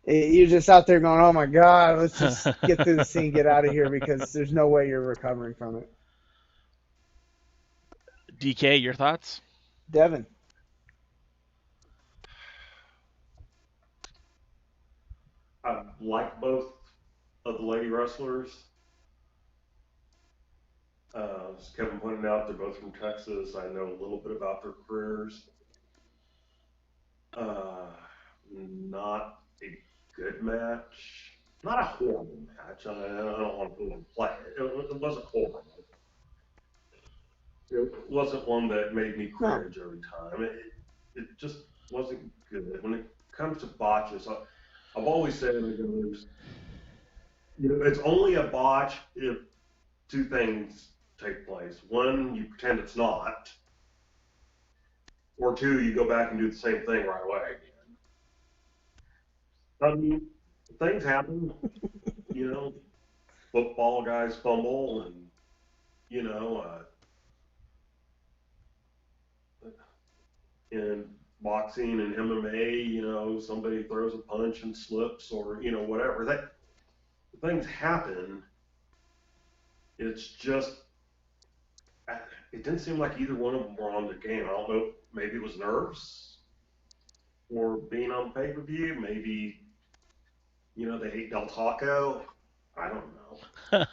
you're just out there going, oh my God, let's just get through the scene, get out of here, because there's no way you're recovering from it. DK, your thoughts? Devin. I like both of the lady wrestlers. As Kevin pointed out, they're both from Texas. I know a little bit about their careers. Not a good match. Not a horrible match. I don't want to play it. It wasn't horrible. It wasn't one that made me cringe every time. It just wasn't good. When it comes to botches, I've always said it's only a botch if 2 things take place. 1, you pretend it's not, or 2, you go back and do the same thing right away again. I mean, things happen. Football guys fumble, and in boxing and MMA, somebody throws a punch and slips, or whatever. That things happen. It's just, it didn't seem like either one of them were on the game. I don't know. Maybe it was nerves, or being on pay-per-view. Maybe they hate Del Taco. I don't know.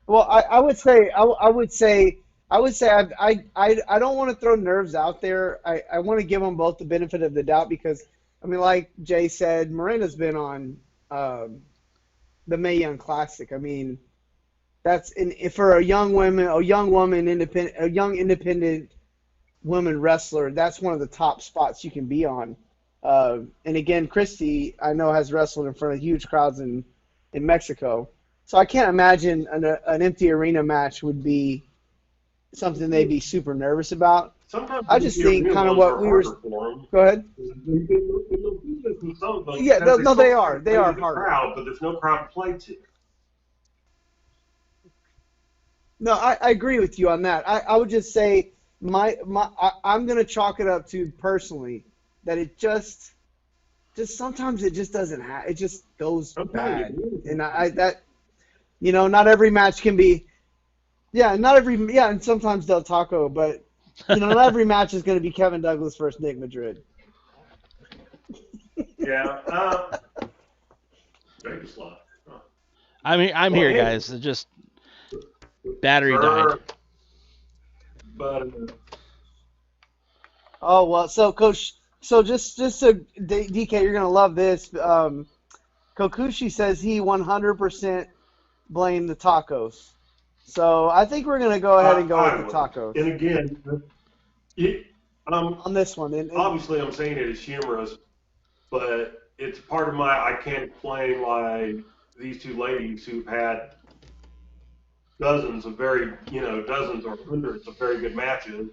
Well, I would say I don't want to throw nerves out there. I want to give them both the benefit of the doubt because, I mean, like Jay said, Miranda's been on the Mae Young Classic. I mean, that's for a young independent woman wrestler. That's one of the top spots you can be on. And again, Christy, I know, has wrestled in front of huge crowds in Mexico. So I can't imagine an empty arena match would be something they'd be super nervous about. Sometimes I just think kind of what we were. Go ahead. Yeah, no, they are. They are harder. Crowd, but there's no crowd to play to. No, I agree with you on that. I would just say I'm going to chalk it up to personally that it just sometimes it just doesn't it just goes bad, and not every match can be. Yeah, and sometimes Del Taco, but not every match is going to be Kevin Douglas versus Nick Madrid. Yeah. I mean, I'm here, guys. It's just battery died. But oh well, so Coach, just so DK, you're going to love this. Kokushi says he 100% blamed the tacos. So I think we're going to go ahead and go with the tacos. And again, on this one. And obviously I'm saying it as humorous, but it's part of my I can't explain why these two ladies who've had dozens or hundreds of very good matches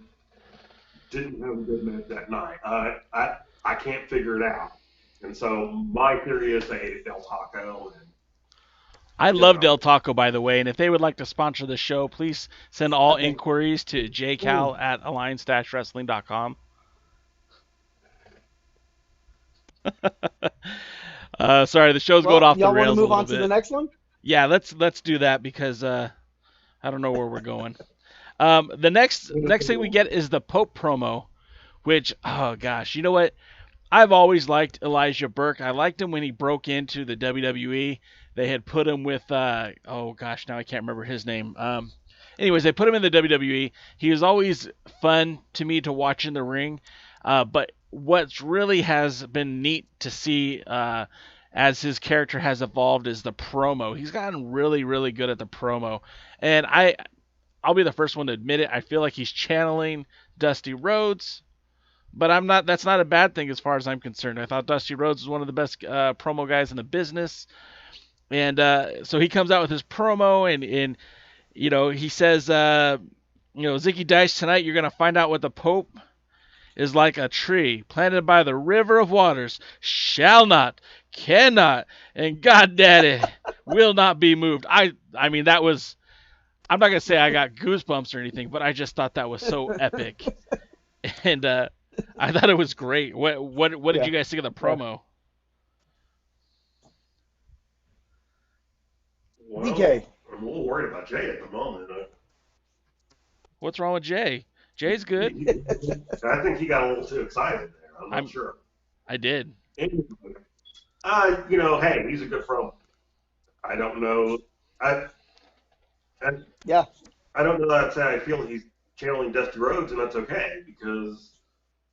didn't have a good match that night. I can't figure it out. And so my theory is they hated Del Taco. I love Del Taco, by the way, and if they would like to sponsor the show, please send all inquiries to jcal@alliance-wrestling.com. Sorry, the show's going off the rails. Y'all want to move on bit. to the next one? Yeah, let's do that because I don't know where we're going. The next thing we get is the Pope promo, which, oh gosh, you know what? I've always liked Elijah Burke. I liked him when he broke into the WWE. They had put him with, oh gosh, now I can't remember his name. Anyways, they put him in the WWE. He was always fun to me to watch in the ring. But what's really has been neat to see as his character has evolved is the promo. He's gotten really, really good at the promo. And I'll be the first one to admit it. I feel like he's channeling Dusty Rhodes. But that's not a bad thing as far as I'm concerned. I thought Dusty Rhodes was one of the best promo guys in the business. And so he comes out with his promo and he says, Zicky Dice, tonight you're going to find out what the Pope is like a tree planted by the river of waters, shall not, cannot, and goddaddy will not be moved. I mean, that was, I'm not going to say I got goosebumps or anything, but I just thought that was so epic. And I thought it was great. What did you guys think of the promo? Well, DK. I'm a little worried about Jay at the moment. What's wrong with Jay? Jay's good. I think he got a little too excited there. I'm not sure. I did. Hey, he's a good promo. I don't know. I don't know that I feel he's channeling Dusty Rhodes, and that's okay because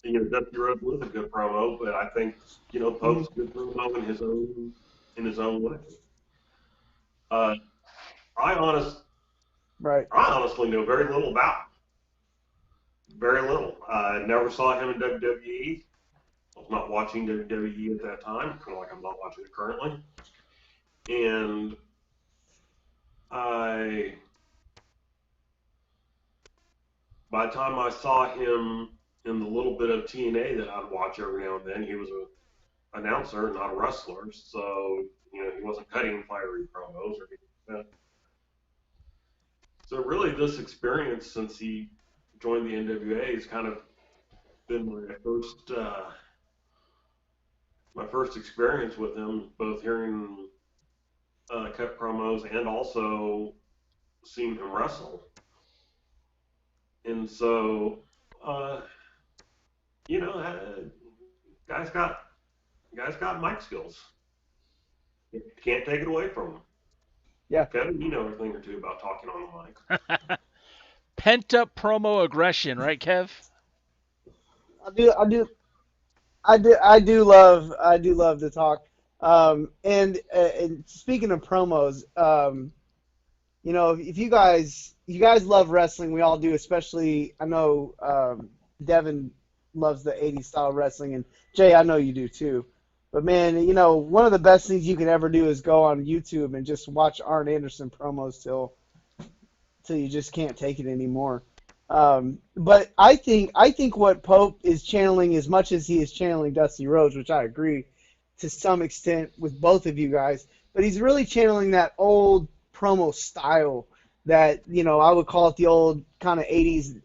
Dusty Rhodes was a good promo, but I think Pope's a good promo in his own way. I honestly know very little about him. Very little. I never saw him in WWE. I was not watching WWE at that time, kind of like I'm not watching it currently. And by the time I saw him in the little bit of TNA that I'd watch every now and then, he was an announcer, not a wrestler. So, he wasn't cutting fiery promos or anything like that. So really this experience since he joined the NWA has kind of been my first experience with him, both hearing cut promos and also seeing him wrestle. And so, guy's got mic skills. Can't take it away from him. Yeah. Kevin, you know a thing or two about talking on the mic. Pent up promo aggression, right, Kev? I do love to talk. And speaking of promos, if you guys love wrestling, we all do. Especially, I know Devin loves the '80s style wrestling, and Jay, I know you do too. But man, one of the best things you can ever do is go on YouTube and just watch Arn Anderson promos till you just can't take it anymore. But I think what Pope is channeling, as much as he is channeling Dusty Rhodes, which I agree to some extent with both of you guys, but he's really channeling that old promo style that, I would call it the old kind of 80s,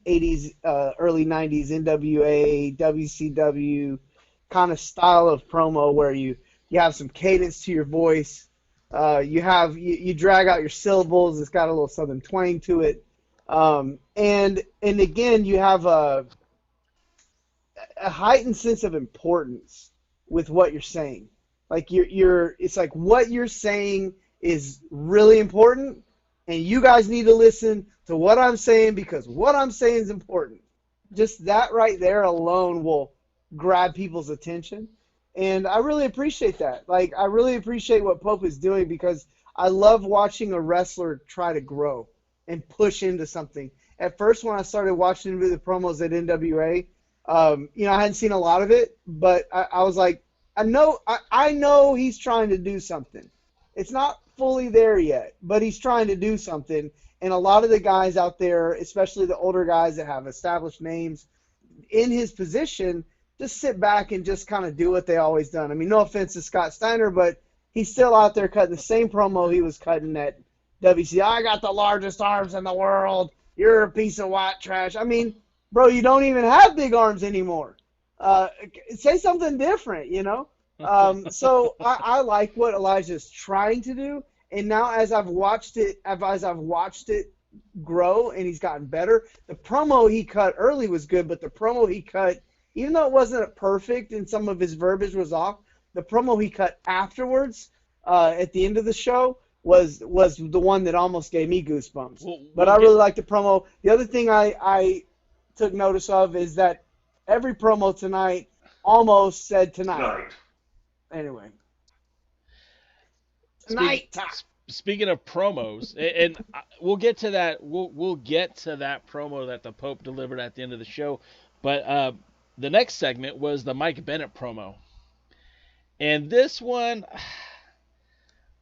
early 90s NWA, WCW kind of style of promo where you have some cadence to your voice. You drag out your syllables. It's got a little southern twang to it. And again, you have a heightened sense of importance with what you're saying. Like it's like what you're saying is really important, and you guys need to listen to what I'm saying because what I'm saying is important. Just that right there alone will grab people's attention. And I really appreciate that. Like, I really appreciate what Pope is doing because I love watching a wrestler try to grow and push into something. At first, when I started watching the promos at NWA, I hadn't seen a lot of it, but I was like, I know he's trying to do something. It's not fully there yet, but he's trying to do something. And a lot of the guys out there, especially the older guys that have established names in his position, just sit back and just kind of do what they always done. I mean, no offense to Scott Steiner, but he's still out there cutting the same promo he was cutting at WC. I got the largest arms in the world. You're a piece of white trash. I mean, bro, you don't even have big arms anymore. Say something different, you know? So I like what Elijah's trying to do. And now as I've watched it grow and he's gotten better, the promo he cut early was good, but the promo he cut, even though it wasn't perfect and some of his verbiage was off, the promo he cut afterwards at the end of the show was the one that almost gave me goosebumps. But I really like the promo. The other thing I took notice of is that every promo tonight almost said tonight. Anyway. Tonight. Speaking of promos, and we'll get to that. We'll get to that promo that the Pope delivered at the end of the show. But the next segment was the Mike Bennett promo. And this one,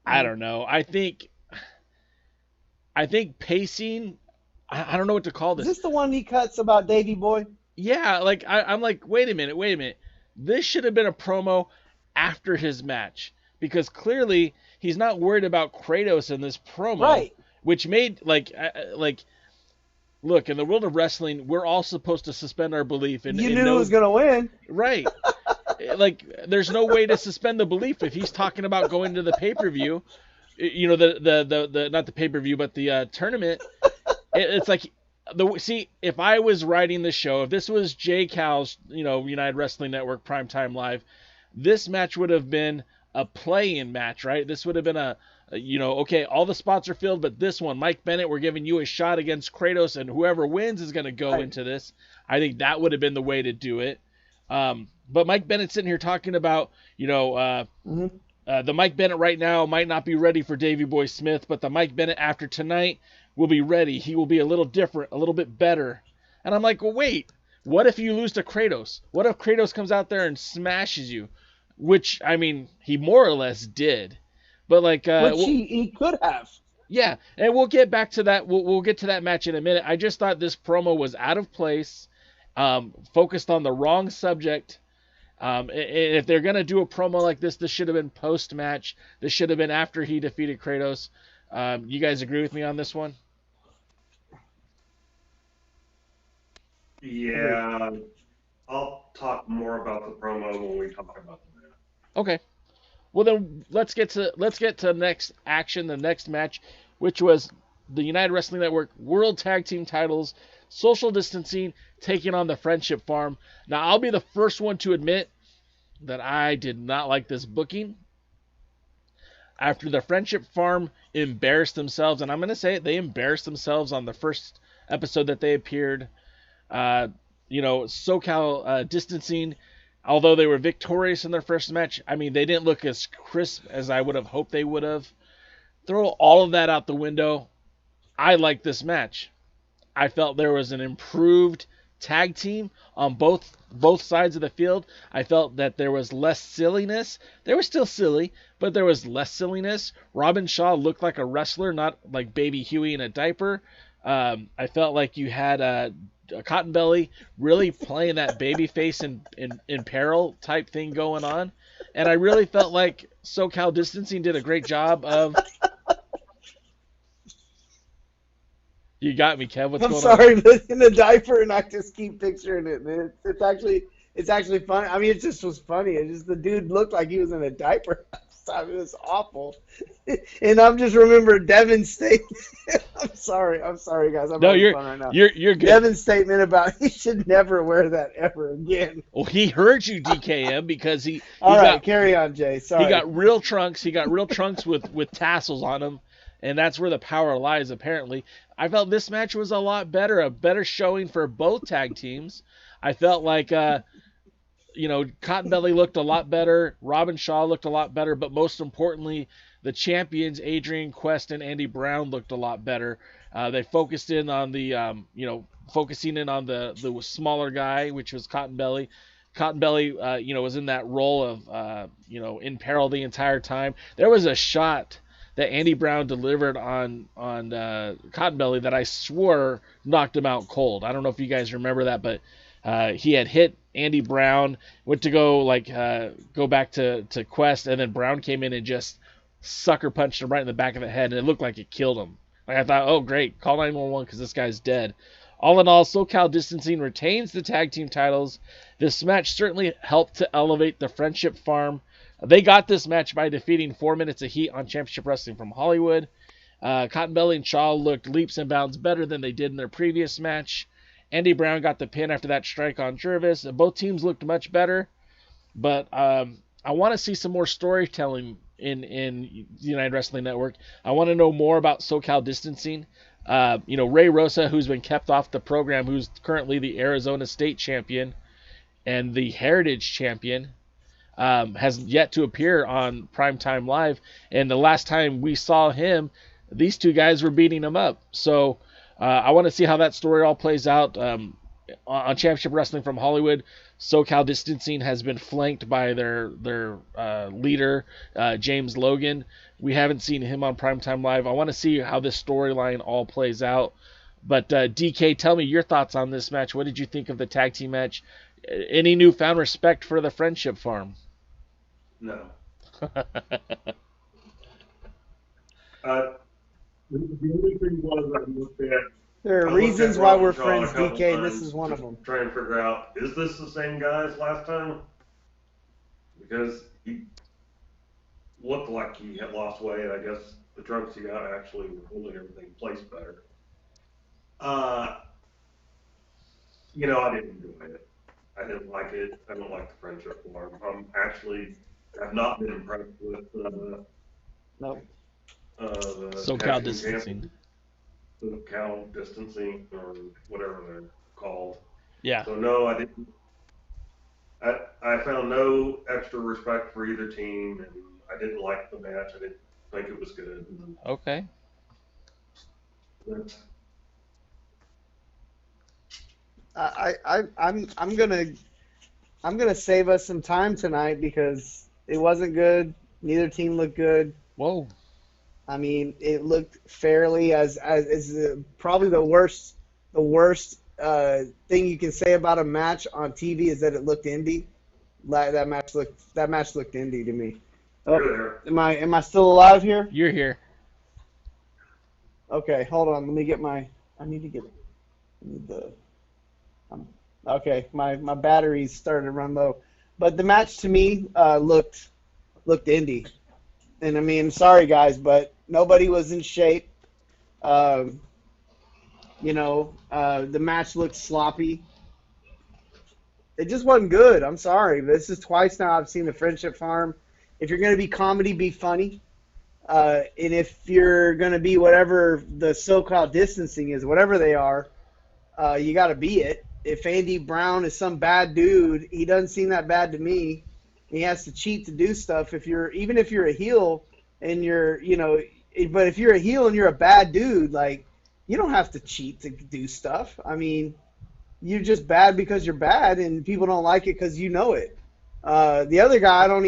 I don't know. I think pacing, I don't know what to call this. Is this the one he cuts about Davey Boy? Yeah, like I'm like, wait a minute. This should have been a promo after his match, because clearly he's not worried about Kratos in this promo. Right. Which made, look, in the world of wrestling, we're all supposed to suspend our belief. You knew who was going to win. Right. Like, there's no way to suspend the belief if he's talking about going to the pay-per-view, you know, the not the pay-per-view, but the tournament. It's like, if I was writing the show, if this was Jay Cal's, you know, United Wrestling Network Primetime Live, this match would have been a play-in match, right? This would have been okay, all the spots are filled, but this one, Mike Bennett, we're giving you a shot against Kratos, and whoever wins is going to go into this. I think that would have been the way to do it. But Mike Bennett's sitting here talking about, the Mike Bennett right now might not be ready for Davey Boy Smith, but the Mike Bennett after tonight will be ready. He will be a little different, a little bit better. And I'm like, well, wait, what if you lose to Kratos? What if Kratos comes out there and smashes you? Which, I mean, he more or less did. But like, which he could have. Yeah, and we'll get back to that. We'll get to that match in a minute. I just thought this promo was out of place, focused on the wrong subject. If they're gonna do a promo like this should have been post-match. This should have been after he defeated Kratos. You guys agree with me on this one? Yeah, I'll talk more about the promo when we talk about the match. Okay. Well then, let's get to next action, the next match, which was the United Wrestling Network World Tag Team Titles, social distancing, taking on the Friendship Farm. Now, I'll be the first one to admit that I did not like this booking. After the Friendship Farm embarrassed themselves, and I'm going to say it, they embarrassed themselves on the first episode that they appeared. SoCal distancing, although they were victorious in their first match, I mean, they didn't look as crisp as I would have hoped they would have. Throw all of that out the window. I liked this match. I felt there was an improved tag team on both sides of the field. I felt that there was less silliness. They were still silly, but there was less silliness. Robin Shaw looked like a wrestler, not like Baby Huey in a diaper. I felt like you had a Cotton Belly really playing that baby face in peril type thing going on. And I really felt like SoCal Distancing did a great job of... You got me, Kev. What's going on? I'm sorry, but in the diaper, and I just keep picturing it. Man. It's actually funny. I mean, it just was funny. It just the dude looked like he was in a diaper. I mean, it was awful. And I'm just remembering Devin's statement. I'm sorry, guys. I'm having fun right now. You're good. Devin's statement about he should never wear that ever again. Well, he heard you, DKM, because he carry on, Jay. Sorry. He got real trunks. He got real trunks with tassels on them. And that's where the power lies, apparently. I felt this match was a lot better, a better showing for both tag teams. I felt like, Cotton Belly looked a lot better. Robin Shaw looked a lot better. But most importantly, the champions, Adrian Quest and Andy Brown, looked a lot better. They focused in on the smaller guy, which was Cotton Belly. Cotton Belly, was in that role of, in peril the entire time. There was a shot that Andy Brown delivered on Cotton Belly that I swore knocked him out cold. I don't know if you guys remember that, but he had hit Andy Brown, went to go back to Quest, and then Brown came in and just sucker punched him right in the back of the head, and it looked like it killed him. Like, I thought, oh great, call 911 because this guy's dead. All in all, SoCal Distancing retains the tag team titles. This match certainly helped to elevate the Friendship Farm. They got this match by defeating 4 Minutes of Heat on Championship Wrestling from Hollywood. Cotton Belly and Shaw looked leaps and bounds better than they did in their previous match. Andy Brown got the pin after that strike on Jervis. Both teams looked much better, but I want to see some more storytelling in the United Wrestling Network. I want to know more about SoCal Distancing. Ray Rosa, who's been kept off the program, who's currently the Arizona State Champion and the Heritage Champion, has yet to appear on Primetime Live. And the last time we saw him, these two guys were beating him up. So I want to see how that story all plays out. On Championship Wrestling from Hollywood, SoCal Distancing has been flanked by their leader, James Logan. We haven't seen him on Primetime Live. I want to see how this storyline all plays out. But DK, tell me your thoughts on this match. What did you think of the tag team match? Any newfound respect for the Friendship Farm? No. The only thing was I looked at. There are reasons why we're friends, DK, and this is one of them. Try and figure out, is this the same guy as last time? Because he looked like he had lost weight. I guess the drugs he got actually were holding everything in place better. I didn't enjoy it. I didn't like it. I don't like the Friendship Farm. I've not been impressed with SoCal Distancing. SoCal Distancing, or whatever they're called. Yeah. So no, I didn't. I found no extra respect for either team, and I didn't like the match. I didn't think it was good. Okay. I'm gonna save us some time tonight because it wasn't good. Neither team looked good. Whoa. I mean, it looked fairly as probably the worst thing you can say about a match on TV is that it looked indie. That match looked indie to me. Oh, am I still alive here? You're here. Okay, hold on. Let me get okay, my batteries started to run low. But the match to me looked indie. And I mean, sorry guys, but nobody was in shape. The match looked sloppy. It just wasn't good. I'm sorry. This is twice now I've seen the Friendship Farm. If you're going to be comedy, be funny. And if you're going to be whatever the SoCal Distancing is, whatever they are, you got to be it. If Andy Brown is some bad dude, he doesn't seem that bad to me. He has to cheat to do stuff. Even if you're a heel and but if you're a heel and you're a bad dude, like, you don't have to cheat to do stuff. I mean, you're just bad because you're bad, and people don't like it because you know it. The other guy, I don't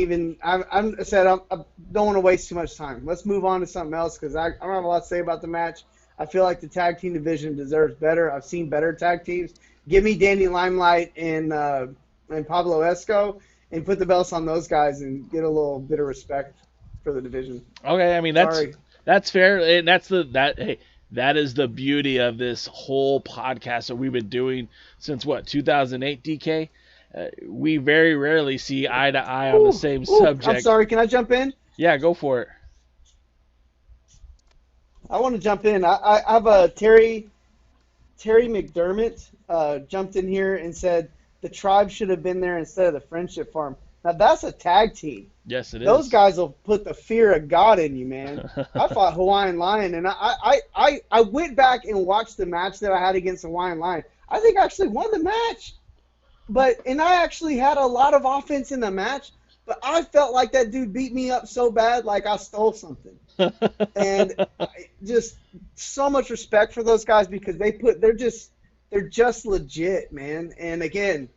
want to waste too much time. Let's move on to something else because I don't have a lot to say about the match. I feel like the tag team division deserves better. I've seen better tag teams. Give me Danny Limelight and Pablo Esco, and put the belts on those guys and get a little bit of respect for the division. Okay, I mean that's fair, and that is the beauty of this whole podcast that we've been doing since 2008, DK. We very rarely see eye to eye on the same subject. I'm sorry, can I jump in? Yeah, go for it. I want to jump in. I have Terry McDermott jumped in here and said the Tribe should have been there instead of the Friendship Farm. Now that's a tag team. Yes, it is. Those guys will put the fear of God in you, man. I fought Hawaiian Lion, and I went back and watched the match that I had against Hawaiian Lion. I think I actually won the match. And I actually had a lot of offense in the match, but I felt like that dude beat me up so bad, like I stole something. And just so much respect for those guys because they're just legit, man. And again,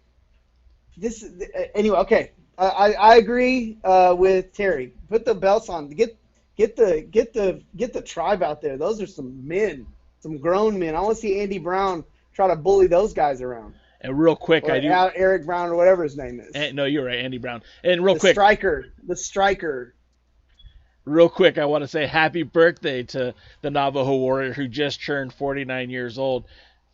anyway, okay. I agree with Terry. Put the belts on. Get Get the tribe out there. Those are some men, some grown men. I want to see Andy Brown try to bully those guys around. And real quick, Eric Brown or whatever his name is. No, you're right, Andy Brown. And real quick, the striker. Real quick, I want to say happy birthday to the Navajo Warrior who just turned 49 years old.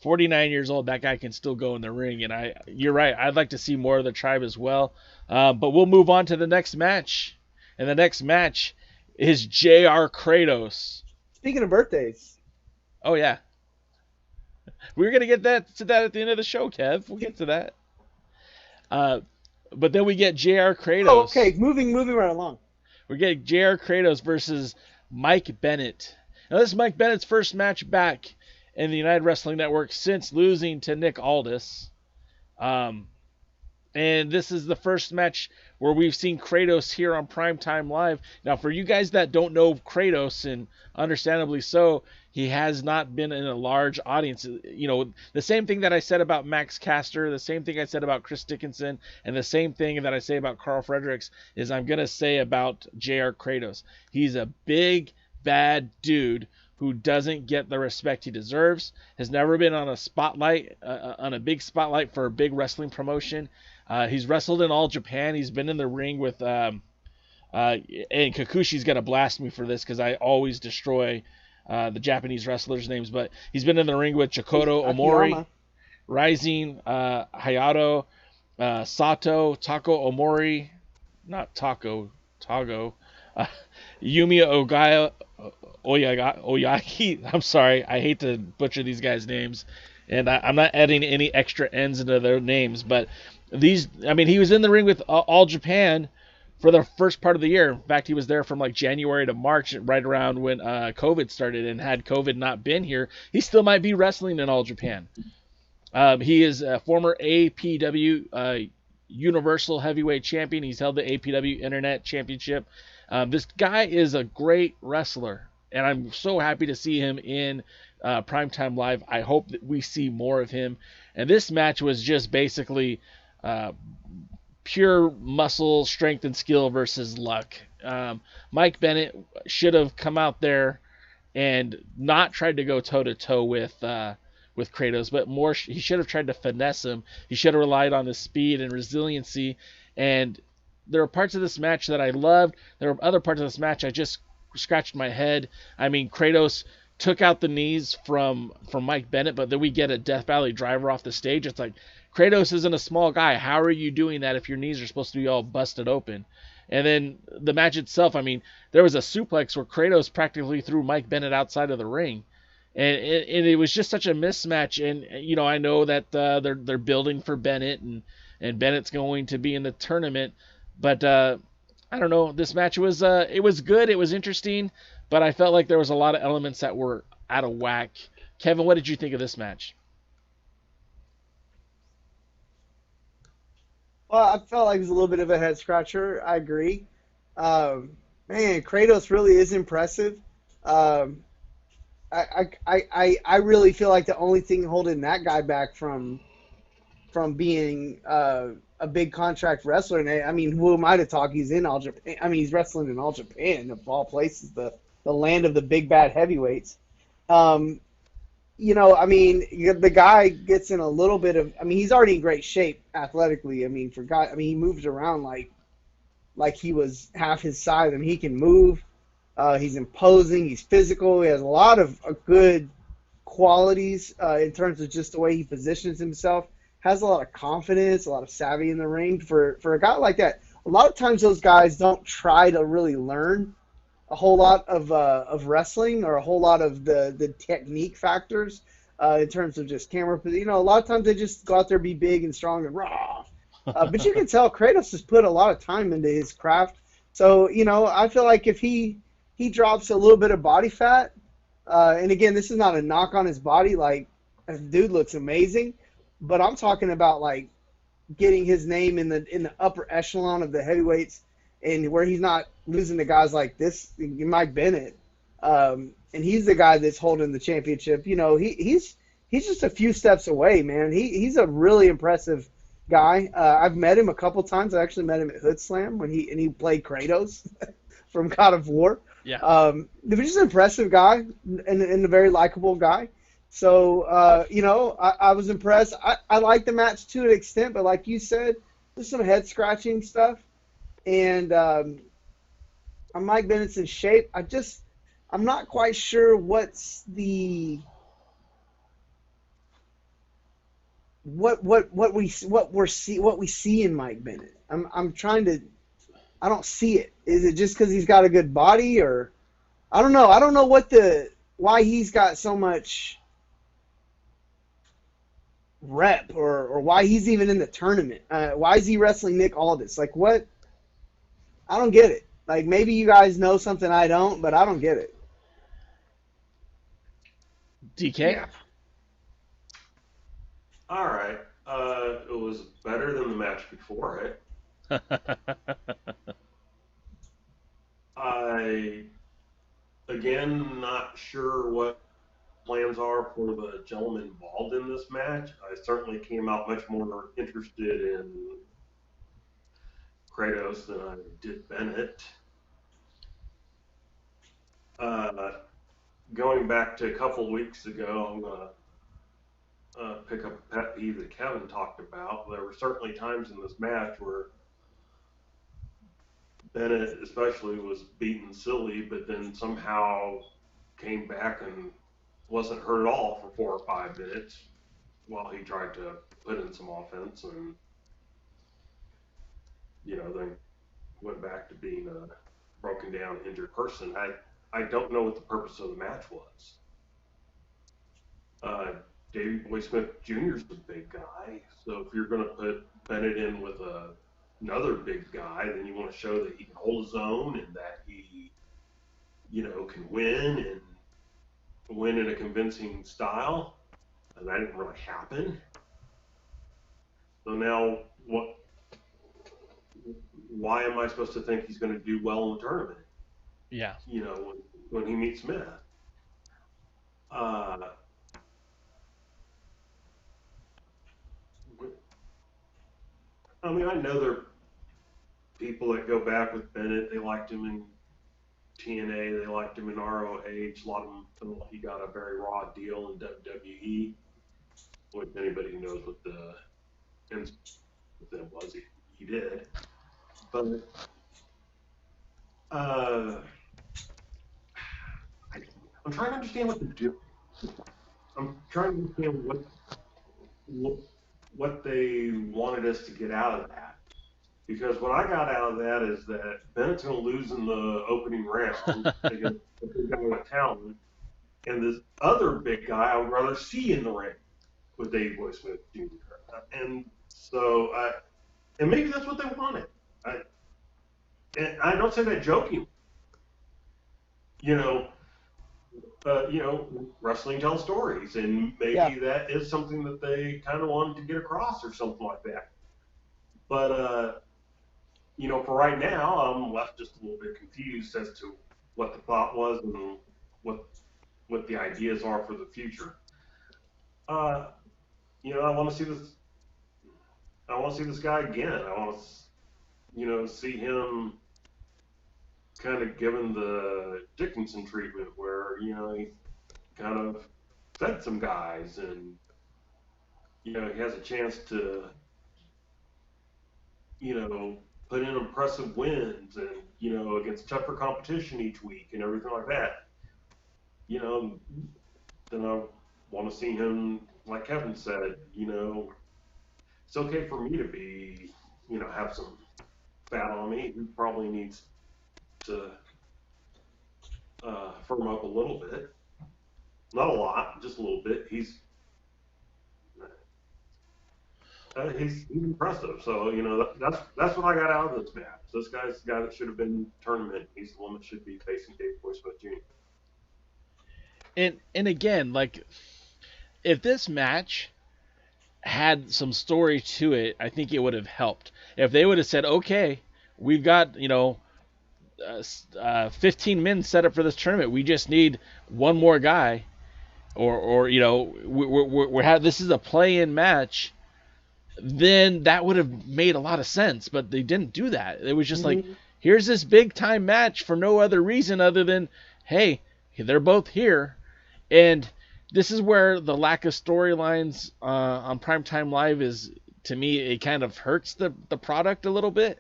49 years old, that guy can still go in the ring, and you're right. I'd like to see more of the tribe as well. But we'll move on to the next match, and the next match is JR Kratos. Speaking of birthdays. Oh yeah, we're gonna get to that at the end of the show, Kev. We'll get to that. But then we get JR Kratos. Oh, okay, moving right along. We get JR Kratos versus Mike Bennett. Now this is Mike Bennett's first match back in the United Wrestling Network since losing to Nick Aldis. And this is the first match where we've seen Kratos here on Primetime Live. Now, for you guys that don't know Kratos, and understandably so, he has not been in a large audience. You know, the same thing that I said about Max Caster, the same thing I said about Chris Dickinson, and the same thing that I say about Carl Fredericks is I'm going to say about JR Kratos. He's a big, bad dude who doesn't get the respect he deserves, has never been on a spotlight, on a big spotlight for a big wrestling promotion. He's wrestled in All Japan. He's been in the ring with, and Kakushi's going to blast me for this because I always destroy the Japanese wrestlers' names, but he's been in the ring with Chikoto Omori, Rising, Hayato, Sato, Tako Omori, not Taco, Tago, Yumiya Oyaki. I'm sorry, I hate to butcher these guys' names, and I'm not adding any extra N's into their names, but he was in the ring with All Japan for the first part of the year. In fact, he was there from like January to March, right around when COVID started, and had COVID not been here, he still might be wrestling in All Japan. He is a former APW Universal Heavyweight Champion. He's held the APW Internet Championship. This guy is a great wrestler, and I'm so happy to see him in Primetime Live. I hope that we see more of him. And this match was just basically pure muscle, strength, and skill versus luck. Mike Bennett should have come out there and not tried to go toe-to-toe with Kratos, but more he should have tried to finesse him. He should have relied on his speed and resiliency. And there were parts of this match that I loved. There were other parts of this match I just scratched my head. I mean, Kratos took out the knees from Mike Bennett, but then we get a Death Valley driver off the stage. It's like, Kratos isn't a small guy. How are you doing that if your knees are supposed to be all busted open? And then the match itself, I mean, there was a suplex where Kratos practically threw Mike Bennett outside of the ring. And it was just such a mismatch. And, you know, I know that they're building for Bennett, and Bennett's going to be in the tournament. But I don't know. This match was it was good. It was interesting. But I felt like there was a lot of elements that were out of whack. Kevin, what did you think of this match? Well, I felt like it was a little bit of a head scratcher. I agree. Man, Kratos really is impressive. I really feel like the only thing holding that guy back from being a big contract wrestler, and I mean, who am I to talk? He's in All Japan. I mean, he's wrestling in All Japan, of all places, the land of the big bad heavyweights. You know, I mean, the guy gets in a little bit of. I mean, he's already in great shape athletically. I mean, he moves around like he was half his size. I mean, he can move. He's imposing. He's physical. He has a lot of good qualities in terms of just the way he positions himself. Has a lot of confidence, a lot of savvy in the ring. For a guy like that, a lot of times those guys don't try to really learn a whole lot of wrestling or a whole lot of the technique factors in terms of just camera. You know, a lot of times they just go out there, be big and strong and raw. But you can tell Kratos has put a lot of time into his craft. So, you know, I feel like if he drops a little bit of body fat, and again, this is not a knock on his body. Like, the dude looks amazing. But I'm talking about, like, getting his name in the upper echelon of the heavyweights, and where he's not losing to guys like this, Mike Bennett, and he's the guy that's holding the championship. You know, he's just a few steps away, man. He's a really impressive guy. I've met him a couple times. I actually met him at Hood Slam when he played Kratos from God of War. Yeah. He was just an impressive guy and a very likable guy. So, I was impressed. I liked the match to an extent, but like you said, there's some head-scratching stuff. And Mike Bennett's in shape. I'm not quite sure what we see in Mike Bennett. I don't see it. Is it just because he's got a good body, or I don't know. I don't know why he's got so much rep, or why he's even in the tournament. Why is he wrestling Nick Aldis? Like, what? I don't get it. Like, maybe you guys know something I don't, but I don't get it. DK? Yeah. All right. It was better than the match before it. Again, not sure what plans are for the gentleman involved in this match. I certainly came out much more interested in Kratos than I did Bennett. Going back to a couple of weeks ago, I'm going to pick up a pet peeve that Kevin talked about. There were certainly times in this match where Bennett especially was beaten silly, but then somehow came back and wasn't hurt at all for 4 or 5 minutes while he tried to put in some offense, and then went back to being a broken down, injured person. I don't know what the purpose of the match was. Davey Boy Smith Jr. is a big guy, so if you're going to put Bennett in with another big guy, then you want to show that he can hold his own and that he, can win in a convincing style. And that didn't really happen. So now, why am I supposed to think he's going to do well in the tournament? Yeah. When he meets Smith. I know there are people that go back with Bennett. They liked him in TNA. They liked him in ROH. A lot of them felt he got a very raw deal in WWE. Which anybody who knows what the end with them was, he did. But I'm trying to understand what to do. I'm trying to understand what they wanted us to get out of that. Because what I got out of that is that Bennett's going to lose in the opening round against a big guy with talent. And this other big guy I would rather see in the ring with Davey Boy Smith Jr. And so, and maybe that's what they wanted. And I don't say that joking. Wrestling tells stories, and maybe that is something that they kind of wanted to get across or something like that. But, for right now, I'm left just a little bit confused as to what the thought was and what the ideas are for the future. I want to see this. I want to see this guy again. I want to, see him kind of given the Dickinson treatment, where he kind of fed some guys, and he has a chance to put in impressive wins, and against tougher competition each week and everything like that. Then I want to see him, like Kevin said, it's okay for me to be, have some fat on me. He probably needs to firm up a little bit. Not a lot, just a little bit. He's impressive. So, that's what I got out of this match. This guy's the guy that should have been in the tournament. He's the one that should be facing Davey Boy Smith Jr. And again, like, if this match had some story to it, I think it would have helped. If they would have said, okay, we've got, 15 men set up for this tournament. We just need one more guy, or this is a play-in match. Then that would have made a lot of sense. But they didn't do that. It was just like, here's this big time match for no other reason other than, hey, they're both here. And this is where the lack of storylines on Primetime Live is, to me, it kind of hurts the product a little bit.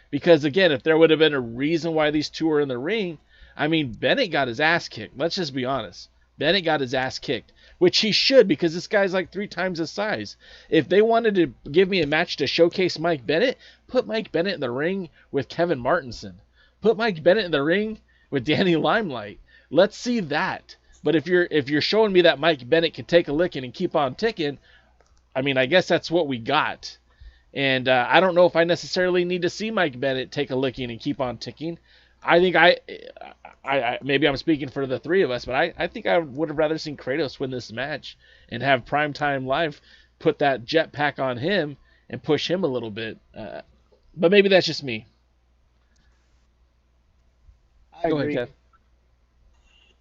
Because, again, if there would have been a reason why these two are in the ring, I mean, Bennett got his ass kicked. Let's just be honest. Bennett got his ass kicked, which he should, because this guy's like 3 times his size. If they wanted to give me a match to showcase Mike Bennett, put Mike Bennett in the ring with Kevin Martinson. Put Mike Bennett in the ring with Danny Limelight. Let's see that. But if you're showing me that Mike Bennett can take a licking and keep on ticking, I mean, I guess that's what we got. And I don't know if I necessarily need to see Mike Bennett take a licking and keep on ticking. I think I maybe I'm speaking for the 3 of us, but I think I would have rather seen Kratos win this match and have Primetime Live put that jetpack on him and push him a little bit. But maybe that's just me. Go ahead, Kev.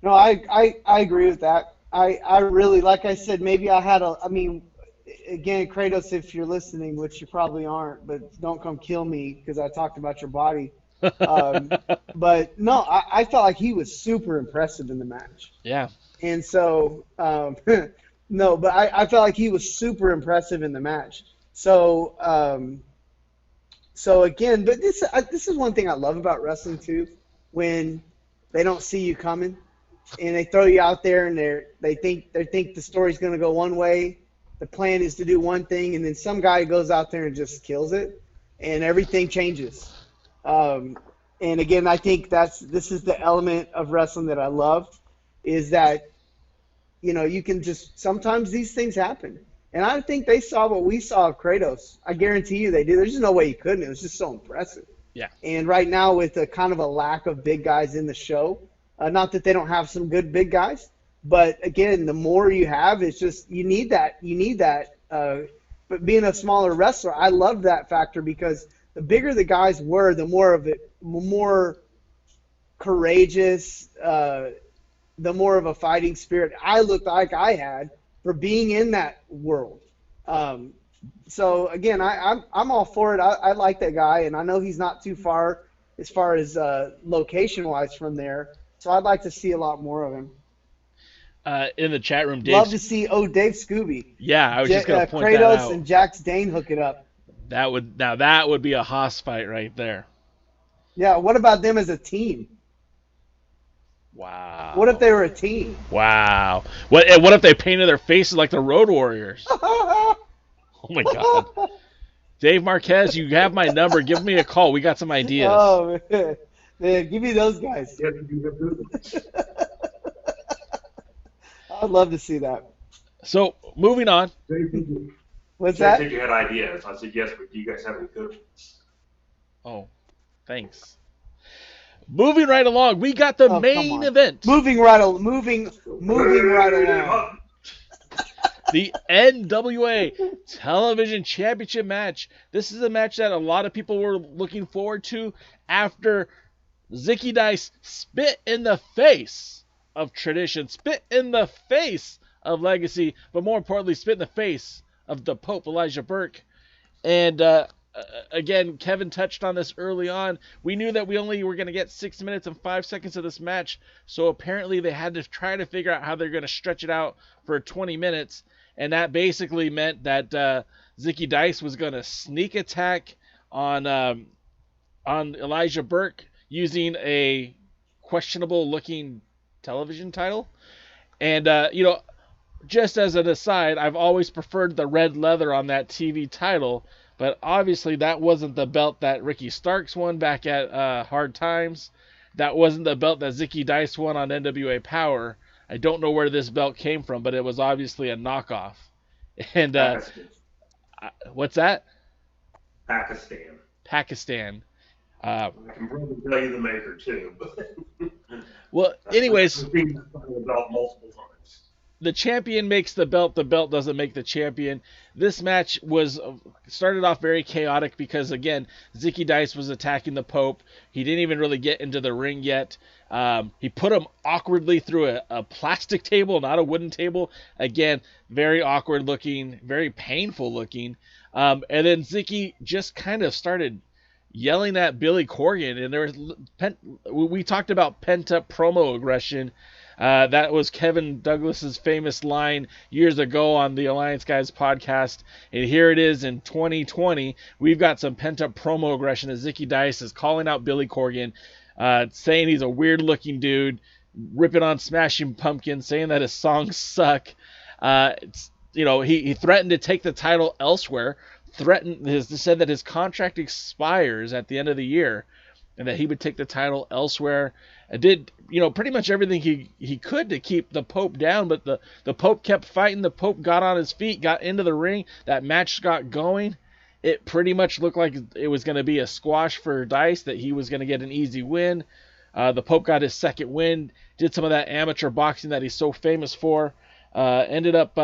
No, I agree with that. I really, like I said, maybe I mean, again, Kratos, if you're listening, which you probably aren't, but don't come kill me because I talked about your body. But no, I felt like he was super impressive in the match. Yeah. And so, no, but I felt like he was super impressive in the match. So, so again, but this is one thing I love about wrestling too, when they don't see you coming and they throw you out there and they think the story's going to go one way. The plan is to do one thing, and then some guy goes out there and just kills it, and everything changes. And again, I think this is the element of wrestling that I love, is that, you know, you can just, sometimes these things happen. And I think they saw what we saw of Kratos. I guarantee you they did. There's just no way he couldn't. It was just so impressive. Yeah. And right now, with a kind of a lack of big guys in the show, not that they don't have some good big guys, but again, the more you have, it's just you need that. But being a smaller wrestler, I love that factor, because the bigger the guys were, the more courageous, the more of a fighting spirit I looked like I had for being in that world. So again, I'm all for it. I like that guy, and I know he's not too far as location-wise from there. So I'd like to see a lot more of him. In the chat room, Dave. Love to see Dave Scooby. Yeah, I was just going to point Kratos that out. and Jax Dane hook it up. That would be a Haas fight right there. Yeah, what about them as a team? Wow. What if they were a team? Wow. What if they painted their faces like the Road Warriors? Oh my God. Dave Marquez, you have my number. Give me a call. We got some ideas. Oh man, give me those guys. I'd love to see that. So, moving on. What's that? I said you had ideas. I said yes, but do you guys have any good ones? Oh, thanks. Moving right along, we got the main event. Moving right along. The NWA Television Championship match. This is a match that a lot of people were looking forward to after Zicky Dice spit in the face of tradition, spit in the face of legacy, but more importantly, spit in the face of the Pope, Elijah Burke. And again, Kevin touched on this early on. We knew that we only were going to get 6 minutes and 5 seconds of this match, so apparently they had to try to figure out how they're going to stretch it out for 20 minutes, and that basically meant that Zicky Dice was going to sneak attack on Elijah Burke using a questionable-looking television title. And, just as an aside, I've always preferred the red leather on that TV title, but obviously that wasn't the belt that Ricky Starks won back at Hard Times. That wasn't the belt that Zicky Dice won on NWA Power. I don't know where this belt came from, but it was obviously a knockoff. And what's that? Pakistan. I can probably tell you the maker too. But well, anyways, I've seen the belt multiple times. The champion makes the belt doesn't make the champion. This match started off very chaotic because, again, Zicky Dice was attacking the Pope. He didn't even really get into the ring yet. He put him awkwardly through a plastic table, not a wooden table. Again, very awkward looking, very painful looking. And then Zicky just kind of started, yelling at Billy Corgan, and we talked about pent-up promo aggression. That was Kevin Douglas's famous line years ago on the Alliance Guys podcast, and here it is in 2020. We've got some pent-up promo aggression as Zicky Dice is calling out Billy Corgan, saying he's a weird-looking dude, ripping on Smashing Pumpkins, saying that his songs suck. He threatened to take the title elsewhere, said that his contract expires at the end of the year, and that he would take the title elsewhere. Did pretty much everything he could to keep the Pope down, but the Pope kept fighting. The Pope got on his feet, got into the ring. That match got going. It pretty much looked like it was going to be a squash for Dice, that he was going to get an easy win. The Pope got his second win, did some of that amateur boxing that he's so famous for. Ended up,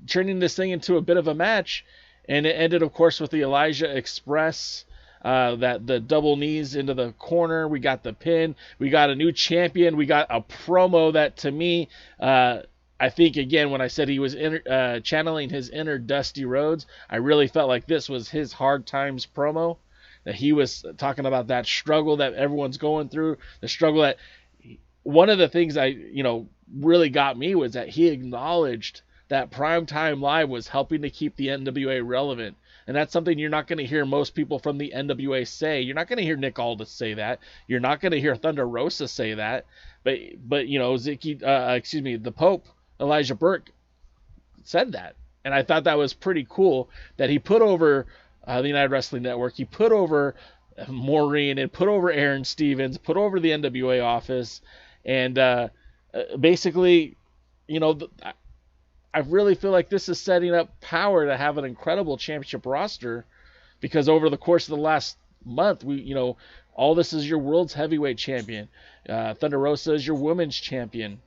turning this thing into a bit of a match, and it ended, of course, with the Elijah Express. That the double knees into the corner. We got the pin. We got a new champion. We got a promo that, to me, I think, again, when I said he was channeling his inner Dusty Rhodes, I really felt like this was his Hard Times promo. That he was talking about that struggle that everyone's going through. The struggle that... One of the things really got me was that he acknowledged that Primetime Live was helping to keep the NWA relevant. And that's something you're not going to hear most people from the NWA say. You're not going to hear Nick Aldis say that. You're not going to hear Thunder Rosa say that. But the Pope, Elijah Burke, said that. And I thought that was pretty cool that he put over the United Wrestling Network. He put over Maureen and put over Aaron Stevens, put over the NWA office. And basically, I really feel like this is setting up Power to have an incredible championship roster, because over the course of the last month, Aldis is your world's heavyweight champion. Thunder Rosa is your women's champion.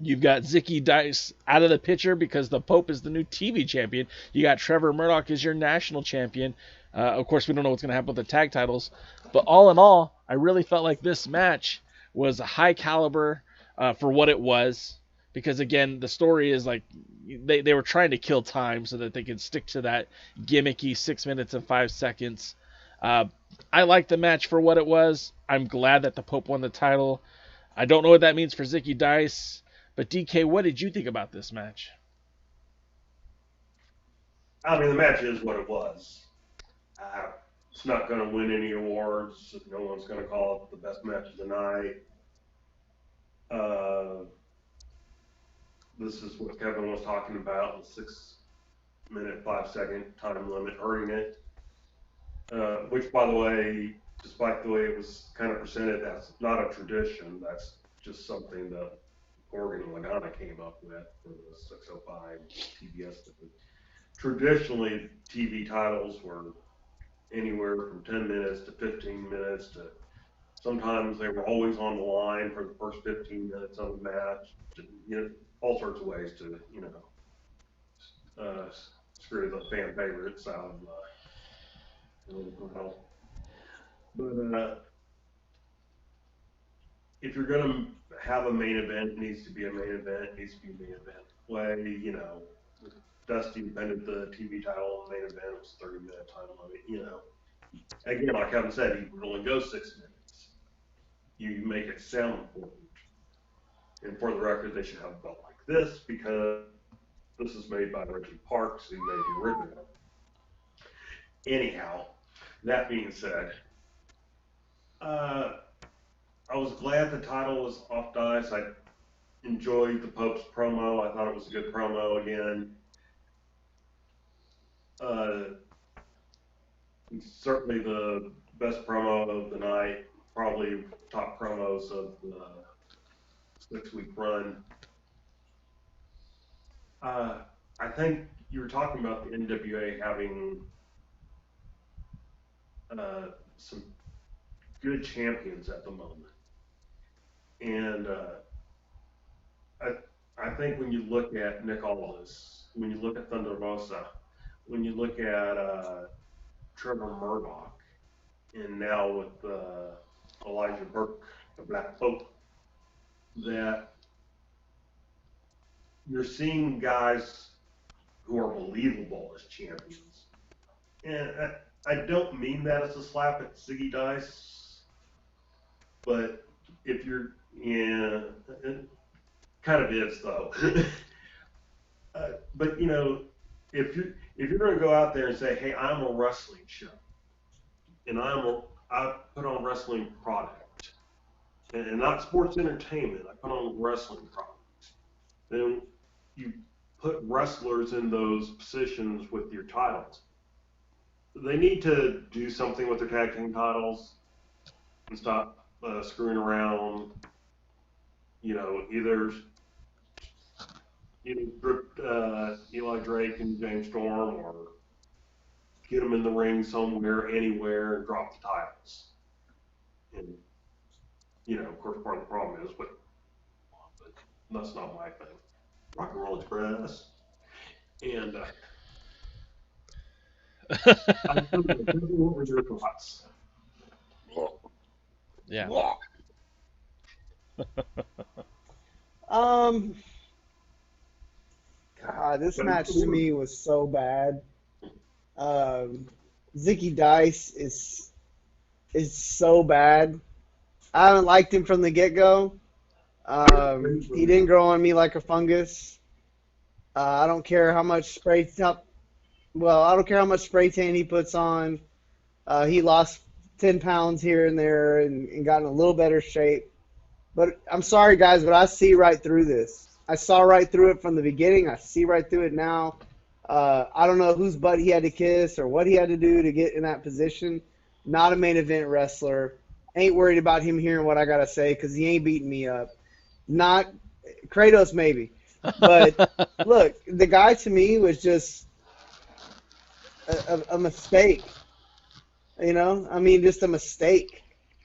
You've got Zicky Dice out of the picture because the Pope is the new TV champion. You got Trevor Murdoch as your national champion. Of course, we don't know what's going to happen with the tag titles. But all in all, I really felt like this match was a high caliber for what it was. Because, again, the story is like they were trying to kill time so that they could stick to that gimmicky 6 minutes and 5 seconds. I liked the match for what it was. I'm glad that the Pope won the title. I don't know what that means for Zicky Dice. But, DK, what did you think about this match? I mean, the match is what it was. It's not going to win any awards. No one's going to call it the best match of the night. This is what Kevin was talking about, the 6 minute, 5 second time limit, earning it. Which, by the way, despite the way it was kind of presented, that's not a tradition. That's just something that Corgan and Lagana came up with for the 605 TBS. Traditionally, TV titles were anywhere from 10 minutes to 15 minutes to sometimes they were always on the line for the first 15 minutes of the match. All sorts of ways to, screw the fan favorites out of But if you're going to have a main event, it needs to be a main event. It needs to be a main event. Way, Dusty defended the TV title on the main event. It was 30-minute time limit, Again, like Kevin said, he would only go 6 minutes. You make it sound important. And for the record, they should have a belt like this because this is made by Reggie Parks, who made the original. Anyhow, that being said, I was glad the title was off Dice. I enjoyed the Pope's promo. I thought it was a good promo again. Certainly the best promo of the night, probably top promos of the 6-week run. I think you were talking about the NWA having some good champions at the moment. And I think when you look at Nick Aldis, when you look at Thunder Rosa, when you look at Trevor Murdoch, and now with Elijah Burke, the Black Pope, that you're seeing guys who are believable as champions. And I don't mean that as a slap at Zicky Dice, but if you're, yeah, it kind of is though. But you know, if you're going to go out there and say, hey, I'm a wrestling show, and I put on wrestling product, and not sports entertainment, I put on wrestling product, then you put wrestlers in those positions with your titles. They need to do something with their tag team titles and stop screwing around. You know, either strip Eli Drake and James Storm, or get them in the ring somewhere, anywhere, and drop the titles. And, you know, of course, part of the problem is, but that's not my thing. Rock and Roll Express. And what were your thoughts? Yeah. God, this match to me was so bad. Zicky Dice is so bad. I haven't liked him from the get-go. He didn't grow on me like a fungus. I don't care how much spray tan he puts on. He lost 10 pounds here and there and got in a little better shape. But I'm sorry, guys, but I see right through this. I saw right through it from the beginning. I see right through it now. I don't know whose butt he had to kiss or what he had to do to get in that position. Not a main event wrestler. Ain't worried about him hearing what I got to say because he ain't beating me up. Not Kratos, maybe. But, look, the guy to me was just a mistake. You know? I mean, just a mistake.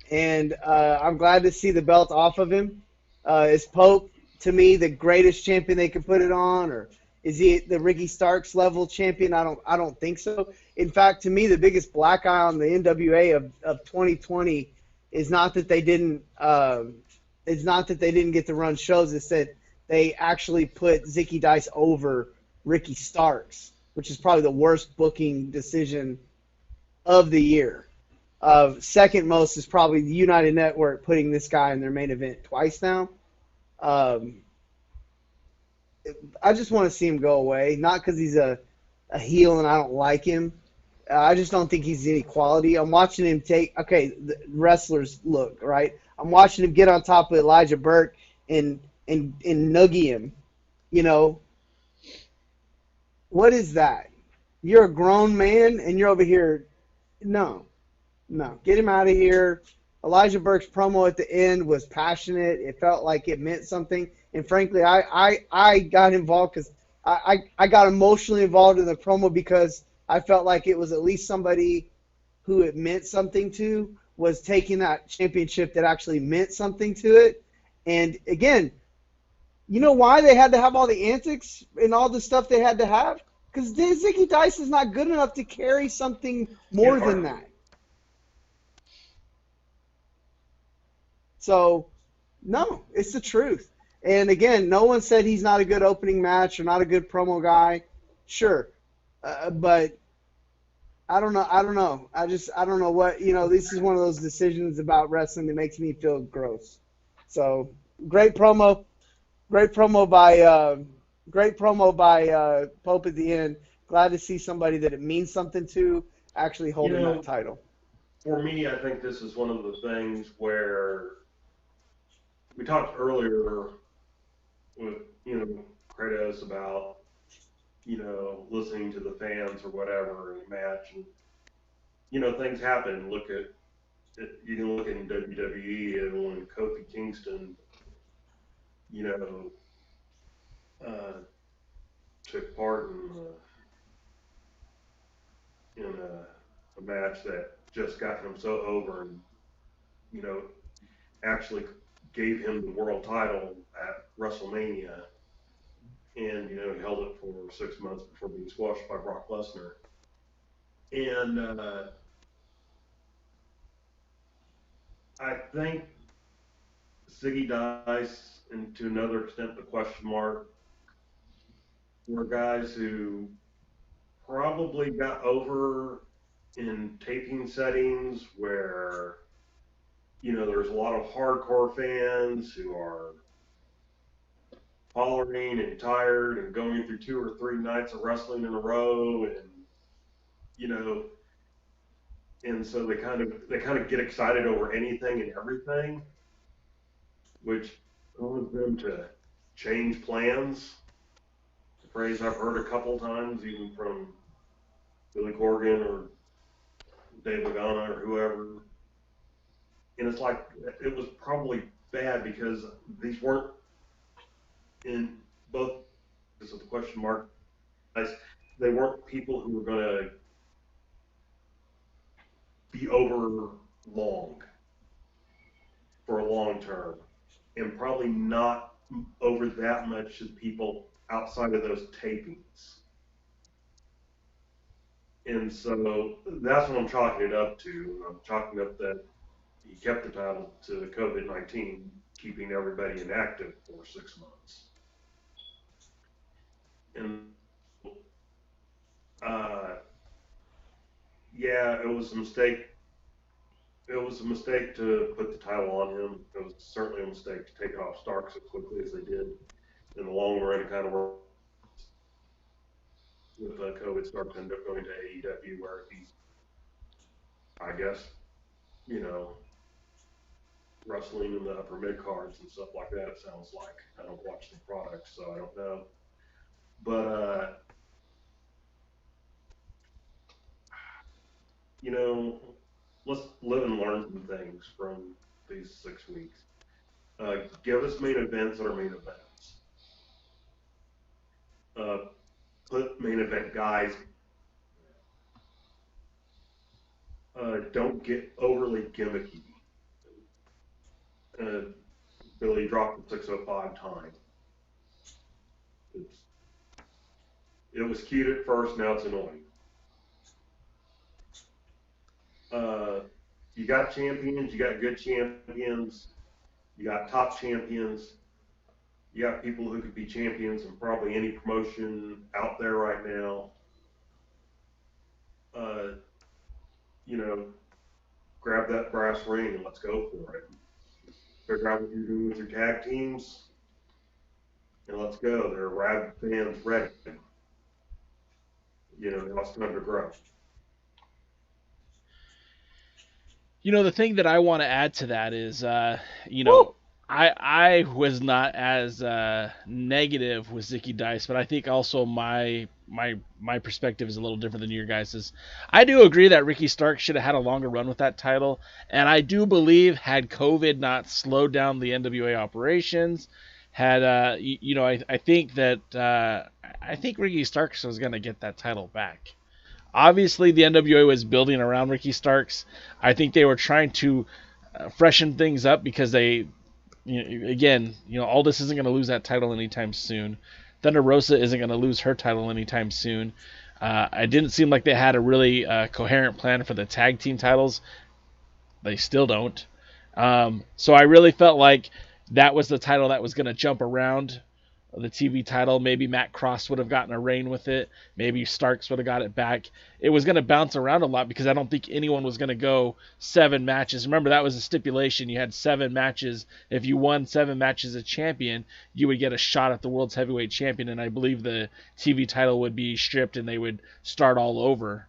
And I'm glad to see the belt off of him. Is Pope, to me, the greatest champion they could put it on? Or is he the Ricky Starks level champion? I don't think so. In fact, to me, the biggest black eye on the NWA of 2020 is not that they didn't get to run shows. It's that they actually put Zicky Dice over Ricky Starks, which is probably the worst booking decision of the year. Second most is probably the United Network putting this guy in their main event twice now. I just want to see him go away, not because he's a heel and I don't like him. I just don't think he's any quality. I'm watching him the wrestlers look, right? I'm watching him get on top of Elijah Burke and noogie him. You know, what is that? You're a grown man and you're over here. No, get him out of here. Elijah Burke's promo at the end was passionate. It felt like it meant something. And frankly, I got involved because I got emotionally involved in the promo because I felt like it was at least somebody who it meant something to was taking that championship that actually meant something to it. And again, you know why they had to have all the antics and all the stuff they had to have? Because Zicky Dice is not good enough to carry something more than that. So, no, it's the truth. And again, no one said he's not a good opening match or not a good promo guy. Sure. But I don't know. I don't know what, this is one of those decisions about wrestling that makes me feel gross. So, great promo by Pope at the end. Glad to see somebody that it means something to actually holding that title. For me, I think this is one of the things where we talked earlier with, Kratos about, listening to the fans or whatever in a match. And, things happen. You can look in WWE and when Kofi Kingston, took part in a match that just got him so over and, actually gave him the world title at WrestleMania. And, he held it for 6 months before being squashed by Brock Lesnar. And I think Zicky Dice, and to another extent the Question Mark, were guys who probably got over in taping settings where, there's a lot of hardcore fans who are hollering and tired and going through 2 or 3 nights of wrestling in a row, and and so they kind of get excited over anything and everything, which caused them to change plans. It's a phrase I've heard a couple times, even from Billy Corgan or Dave Lagana or whoever. And it's like, it was probably bad because these weren't in both, this is the question mark, they weren't people who were going to be over long for a long term, and probably not over that much as people outside of those tapings. And so that's what I'm chalking it up to. I'm chalking up that he kept the title to COVID-19, keeping everybody inactive for 6 months. And yeah, it was a mistake. It was a mistake to put the title on him. It was certainly a mistake to take it off Starks as quickly as they did. In the long run, it kind of worked. With COVID, Starks ended up going to AEW, where he's, I guess, wrestling in the upper mid cards and stuff like that. It sounds like. I don't watch the product, so I don't know. But let's live and learn some things from these 6 weeks. Give us main events that are main events. Put main event guys. Don't get overly gimmicky. Billy dropped the 605 time. It was cute at first, now it's annoying. You got champions, you got good champions, you got top champions, you got people who could be champions in probably any promotion out there right now. Grab that brass ring and let's go for it. Figure out what you're doing with your tag teams, and let's go. There are rabid fans ready. Now it's time to grow. The thing that I want to add to that is, I was not as negative with Zicky Dice, but I think also my perspective is a little different than your guys's. I do agree that Ricky Starks should have had a longer run with that title, and I do believe had COVID not slowed down the NWA operations, had I think Ricky Starks was going to get that title back. Obviously, the NWA was building around Ricky Starks. I think they were trying to freshen things up because they, Aldis isn't going to lose that title anytime soon. Thunder Rosa isn't going to lose her title anytime soon. It didn't seem like they had a really coherent plan for the tag team titles. They still don't. So I really felt like that was the title that was going to jump around the TV title. Maybe Matt Cross would have gotten a reign with it. Maybe Starks would have got it back. It was going to bounce around a lot because I don't think anyone was going to go 7 matches. Remember, that was a stipulation. You had 7 matches. If you won 7 matches as champion, you would get a shot at the world's heavyweight champion, and I believe the TV title would be stripped and they would start all over.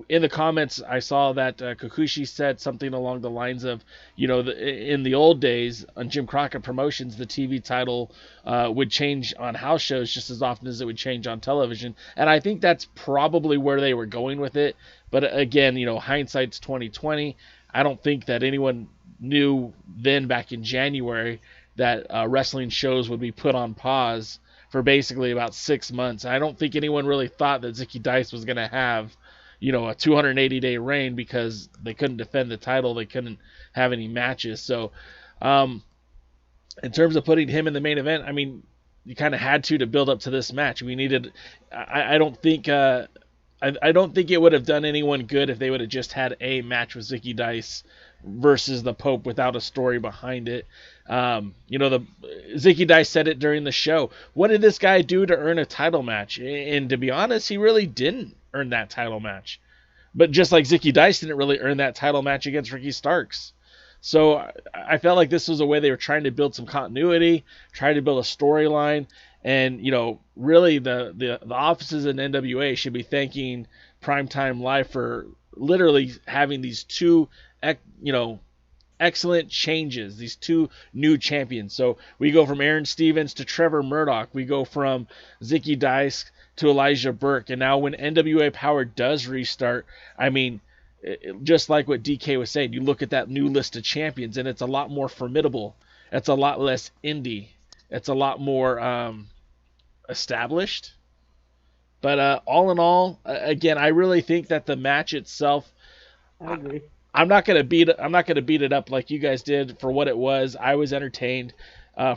In the comments, I saw that Kikuchi said something along the lines of, in the old days on Jim Crockett Promotions, the TV title would change on house shows just as often as it would change on television. And I think that's probably where they were going with it. But again, hindsight's 2020. I don't think that anyone knew then back in January that wrestling shows would be put on pause for basically about 6 months. I don't think anyone really thought that Zicky Dice was going to have, a 280-day reign because they couldn't defend the title. They couldn't have any matches. So in terms of putting him in the main event, I mean, you kind of had to build up to this match. We needed, I don't think it would have done anyone good if they would have just had a match with Zicky Dice versus the Pope without a story behind it. The Zicky Dice said it during the show. What did this guy do to earn a title match? And to be honest, he really didn't earn that title match. But just like Zicky Dice didn't really earn that title match against Ricky Starks. So I felt like this was a way they were trying to build some continuity, trying to build a storyline, and really the offices in NWA should be thanking Primetime Live for literally having these two excellent changes, these two new champions. So we go from Aaron Stevens to Trevor Murdoch, we go from Zicky Dice to Elijah Burke, and now when NWA Power does restart, I mean, just like what DK was saying, you look at that new list of champions, and it's a lot more formidable. It's a lot less indie. It's a lot more established. But all in all, again, I really think that the match itself, I agree. I'm not gonna beat it up like you guys did for what it was. I was entertained.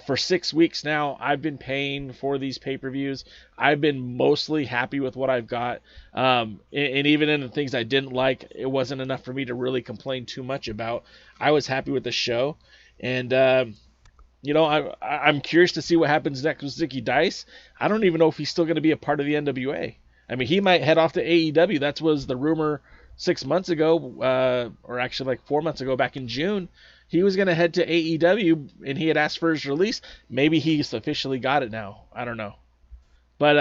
For 6 weeks now, I've been paying for these pay-per-views. I've been mostly happy with what I've got. And even in the things I didn't like, it wasn't enough for me to really complain too much about. I was happy with the show. And, I'm curious to see what happens next with Zicky Dice. I don't even know if he's still going to be a part of the NWA. I mean, he might head off to AEW. That was the rumor 6 months ago, or actually like 4 months ago, back in June. He was going to head to AEW, and he had asked for his release. Maybe he's officially got it now. I don't know. But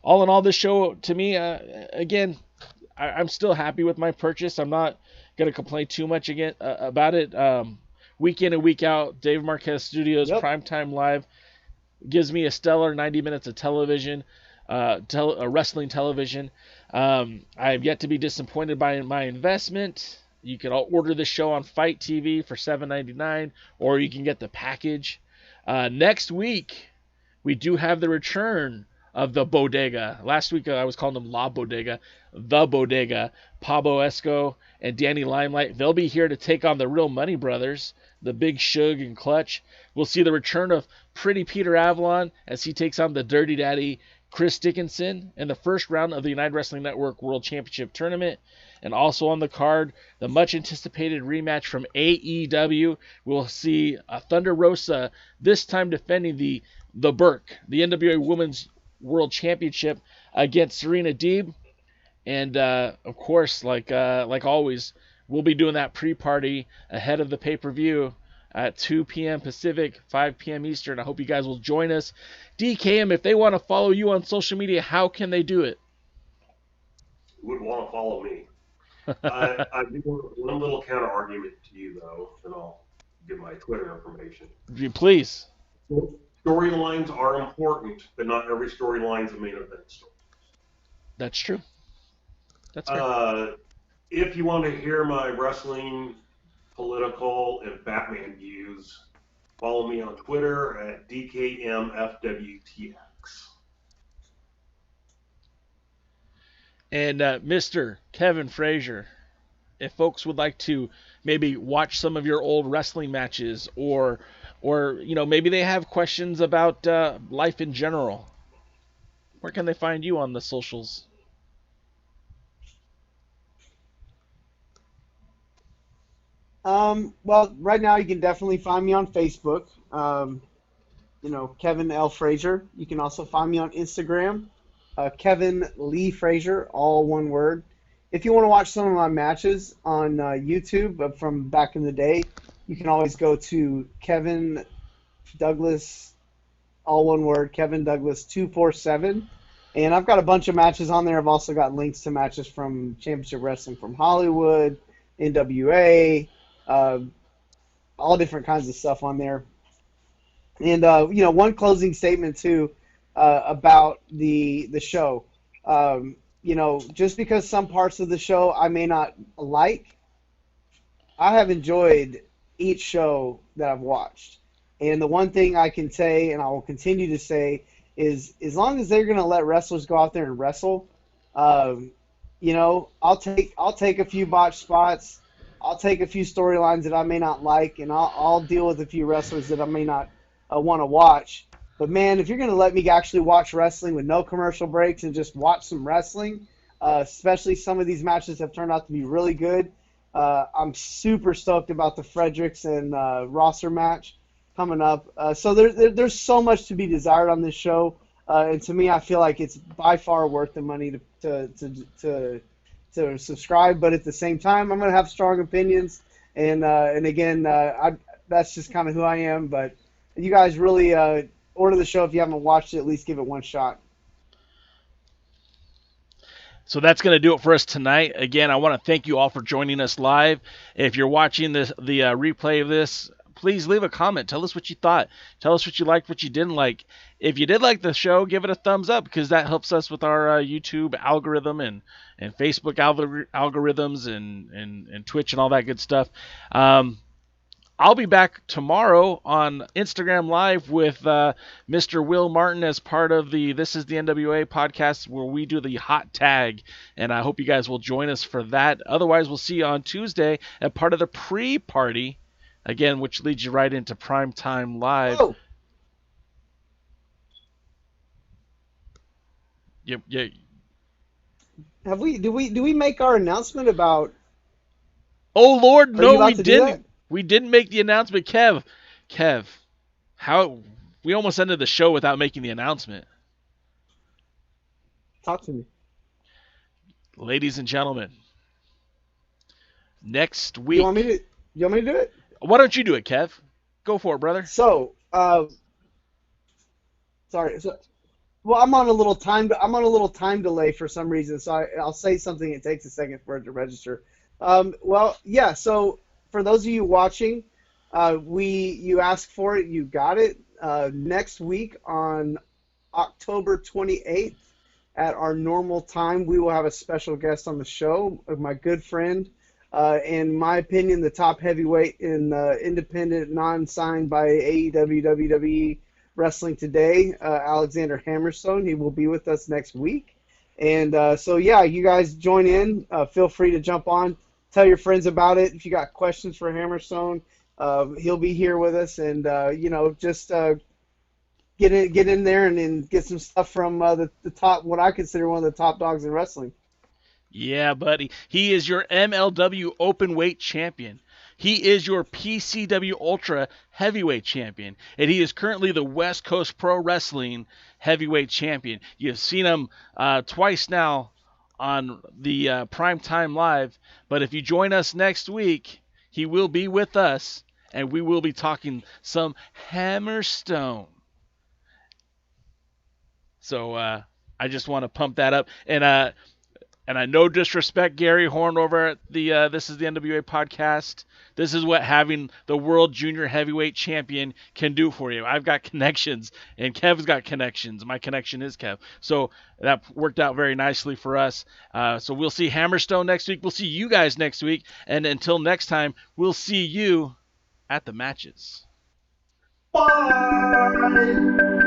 all in all, this show, to me, again, I'm still happy with my purchase. I'm not going to complain too much about it. Week in and week out, Dave Marquez Studios, Primetime Live, gives me a stellar 90 minutes of television, wrestling television. I have yet to be disappointed by my investment. You can order the show on Fight TV for $7.99, or you can get the package. Next week, we do have the return of the Bodega. Last week, I was calling them La Bodega. The Bodega. Pablo Esco and Danny Limelight. They'll be here to take on the Real Money Brothers, the Big Shug and Clutch. We'll see the return of Pretty Peter Avalon as he takes on the Dirty Daddy Chris Dickinson in the first round of the United Wrestling Network World Championship Tournament. And also on the card, the much-anticipated rematch from AEW. We'll see Thunder Rosa, this time defending the Burke, the NWA Women's World Championship, against Serena Deeb. And, of course, like always, we'll be doing that pre-party ahead of the pay-per-view at 2 p.m. Pacific, 5 p.m. Eastern. I hope you guys will join us. DKM, if they want to follow you on social media, how can they do it? You would want to follow me. I do one little counter argument to you, though, and I'll give my Twitter information. Please. Storylines are important, but not every storyline is a main event story. That's true. That's fair. If you want to hear my wrestling, political, and Batman views, follow me on Twitter at DKMFWTX. And Mr. Kevin Frazier, if folks would like to maybe watch some of your old wrestling matches, or maybe they have questions about life in general, where can they find you on the socials? Well, right now you can definitely find me on Facebook. Kevin L. Frazier. You can also find me on Instagram. Kevin Lee Frazier, all one word. If you want to watch some of my matches on YouTube from back in the day, you can always go to Kevin Douglas, all one word, Kevin Douglas 247. And I've got a bunch of matches on there. I've also got links to matches from Championship Wrestling from Hollywood, NWA, all different kinds of stuff on there. And one closing statement too about the show. Just because some parts of the show I may not like, I have enjoyed each show that I've watched. And the one thing I can say, and I will continue to say, is as long as they're going to let wrestlers go out there and wrestle, I'll take a few botched spots. I'll take a few storylines that I may not like, and I'll deal with a few wrestlers that I may not want to watch. But, man, if you're going to let me actually watch wrestling with no commercial breaks and just watch some wrestling, especially some of these matches have turned out to be really good, I'm super stoked about the Fredericks and Rosser match coming up. So there's so much to be desired on this show. And to me, I feel like it's by far worth the money to subscribe. But at the same time, I'm going to have strong opinions. And again, that's just kind of who I am. But you guys really order the show if you haven't watched it. At least give it one shot. So that's going to do it for us tonight. Again, I want to thank you all for joining us live. If you're watching the replay of this, please leave a comment. Tell us what you thought. Tell us what you liked, what you didn't like. If you did like the show, give it a thumbs up, because that helps us with our YouTube algorithm and Facebook algorithms and Twitch and all that good stuff. I'll be back tomorrow on Instagram Live with Mr. Will Martin as part of the This is the NWA podcast, where we do the hot tag, and I hope you guys will join us for that. Otherwise, we'll see you on Tuesday at part of the pre-party, again, which leads you right into Primetime Live. Oh. Yep. Have we? Do we make our announcement about? Oh Lord, no, we do didn't. that? We didn't make the announcement, Kev. How we almost ended the show without making the announcement. Talk to me. Ladies and gentlemen, next week. You want me to do it? Why don't you do it, Kev? Go for it, brother. So, sorry. Well, I'm on a little time delay for some reason, so I'll say something. It takes a second for it to register. Well, yeah. So for those of you watching, you asked for it, you got it. Next week on October 28th at our normal time, we will have a special guest on the show, my good friend, in my opinion, the top heavyweight in independent, non-signed by AEW, WWE Wrestling Today, Alexander Hammerstone. He will be with us next week. And so, yeah, you guys join in. Feel free to jump on. Tell your friends about it. If you got questions for Hammerstone, he'll be here with us. And, just get in there and get some stuff from the top, what I consider one of the top dogs in wrestling. Yeah, buddy. He is your MLW Openweight Champion. He is your PCW Ultra Heavyweight Champion. And he is currently the West Coast Pro Wrestling Heavyweight Champion. You've seen him twice now on the Primetime Live. But if you join us next week, he will be with us, and we will be talking some Hammerstone. So I just want to pump that up. And I no disrespect Gary Horn over at the This is the NWA podcast. This is what having the World Junior Heavyweight Champion can do for you. I've got connections, and Kev's got connections. My connection is Kev. So that worked out very nicely for us. So we'll see Hammerstone next week. We'll see you guys next week. And until next time, we'll see you at the matches. Bye!